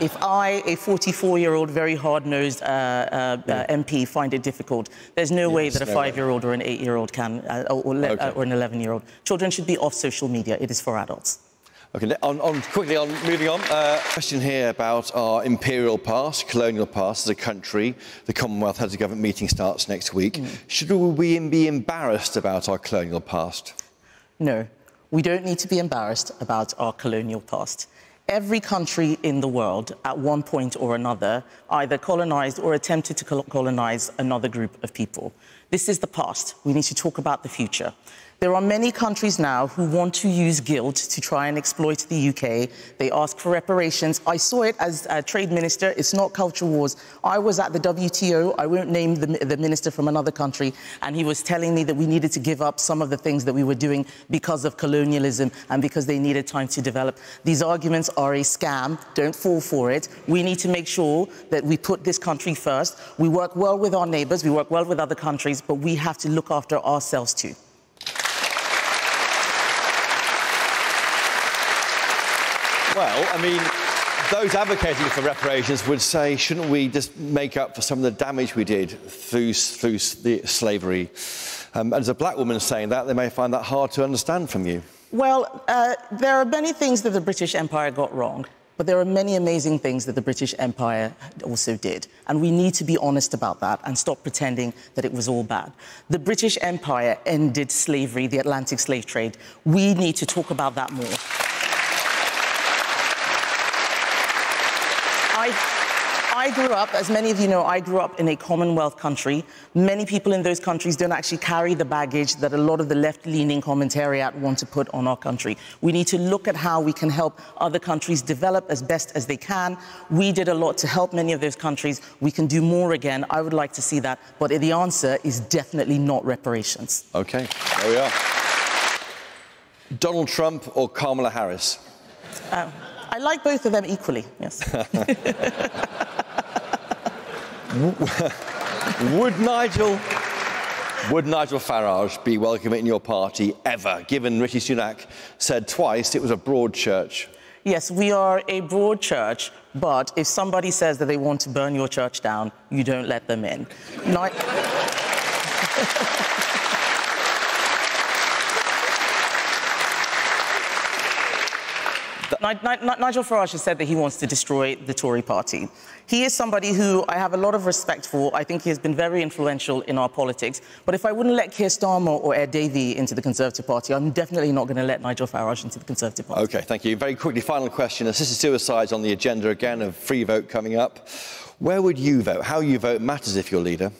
[SPEAKER 6] if I, a 44-year-old, very hard-nosed MP, find it difficult, there's no way that a 5-year-old or an 8-year-old can, or an 11-year-old. Children should be off social media. It is for adults.
[SPEAKER 2] OK, moving on. Question here about our imperial past, colonial past as a country. The Commonwealth Heads of Government meeting starts next week. Should we be embarrassed about our colonial past?
[SPEAKER 6] No, we don't need to be embarrassed about our colonial past. Every country in the world, at one point or another, either colonised or attempted to colonise another group of people. This is the past. We need to talk about the future. There are many countries now who want to use guilt to try and exploit the UK. They ask for reparations. I saw it as a trade minister. It's not culture wars. I was at the WTO. I won't name the minister from another country. And he was telling me that we needed to give up some of the things that we were doing because of colonialism and because they needed time to develop. These arguments are a scam. Don't fall for it. We need to make sure that we put this country first. We work well with our neighbours. We work well with other countries. But we have to look after ourselves too.
[SPEAKER 2] Well, I mean, those advocating for reparations would say, shouldn't we just make up for some of the damage we did through the slavery? And as a black woman saying that, they may find that hard to understand from you.
[SPEAKER 6] Well, there are many things that the British Empire got wrong, but there are many amazing things that the British Empire also did. And we need to be honest about that and stop pretending that it was all bad. The British Empire ended slavery, the Atlantic slave trade. We need to talk about that more. I grew up, as many of you know, I grew up in a Commonwealth country. Many people in those countries don't actually carry the baggage that a lot of the left-leaning commentariat want to put on our country. We need to look at how we can help other countries develop as best as they can. We did a lot to help many of those countries. We can do more again. I would like to see that. But the answer is definitely not reparations.
[SPEAKER 2] OK, there we are. Donald Trump or Kamala Harris?
[SPEAKER 6] I like both of them equally, yes.
[SPEAKER 2] Would Nigel Would Nigel Farage be welcome in your party ever, given Rishi Sunak said twice it was a broad church?
[SPEAKER 6] Yes, we are a broad church, but if somebody says that they want to burn your church down, you don't let them in. Nigel Farage has said that he wants to destroy the Tory party. He is somebody who I have a lot of respect for. I think he has been very influential in our politics. But if I wouldn't let Keir Starmer or Ed Davey into the Conservative Party, I'm definitely not going to let Nigel Farage into the Conservative Party.
[SPEAKER 2] OK, thank you. Very quickly, final question. Assisted suicide's on the agenda again, a free vote coming up. Where would you vote? How you vote matters if you're leader.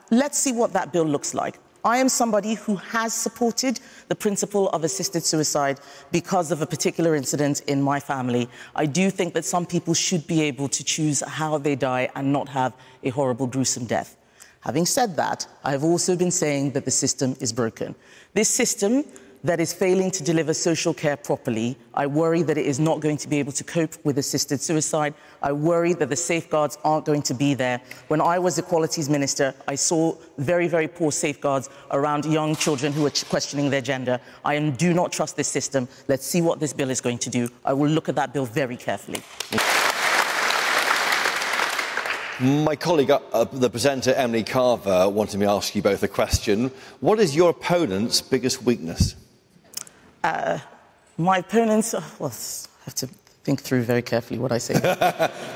[SPEAKER 6] Let's see what that bill looks like. I am somebody who has supported the principle of assisted suicide because of a particular incident in my family. I do think that some people should be able to choose how they die and not have a horrible, gruesome death. Having said that, I have also been saying that the system is broken. This system that is failing to deliver social care properly, I worry that it is not going to be able to cope with assisted suicide. I worry that the safeguards aren't going to be there. When I was Equalities Minister, I saw very, very poor safeguards around young children who are questioning their gender. I do not trust this system. Let's see what this bill is going to do. I will look at that bill very carefully.
[SPEAKER 2] My colleague, the presenter, Emily Carver, wanted me to ask you both a question. What is your opponent's biggest weakness?
[SPEAKER 6] My opponents, well, I have to think through very carefully what I say.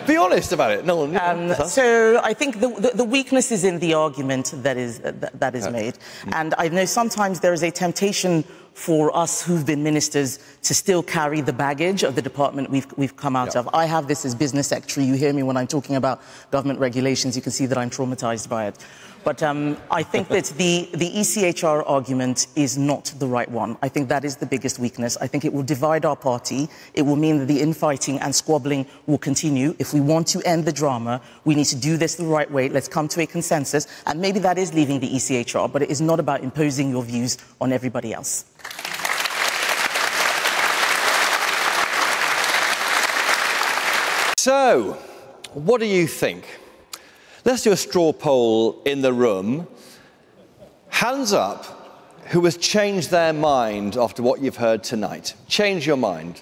[SPEAKER 2] Be honest about it. No one.
[SPEAKER 6] So I think the weakness is in the argument that is made, and I know sometimes there is a temptation for us who've been ministers to still carry the baggage of the department we've come out of. I have this as business secretary. You hear me when I'm talking about government regulations. You can see that I'm traumatized by it. But I think that the echr argument is not the right one. I think that is the biggest weakness. I think it will divide our party. It will mean that the infighting and squabbling will continue. If we want to end the drama, we need to do this the right way. Let's come to a consensus. And maybe that is leaving the echr, but it is not about imposing your views on everybody else.
[SPEAKER 2] So, what do you think? Let's do a straw poll in the room. Hands up who has changed their mind after what you've heard tonight. Change your mind.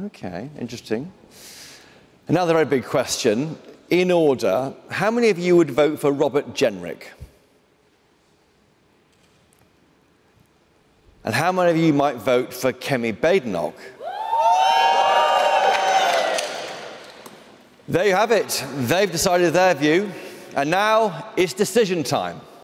[SPEAKER 2] OK, interesting. Another very big question. In order, how many of you would vote for Robert Jenrick? And how many of you might vote for Kemi Badenoch? There you have it. They've decided their view, and now it's decision time.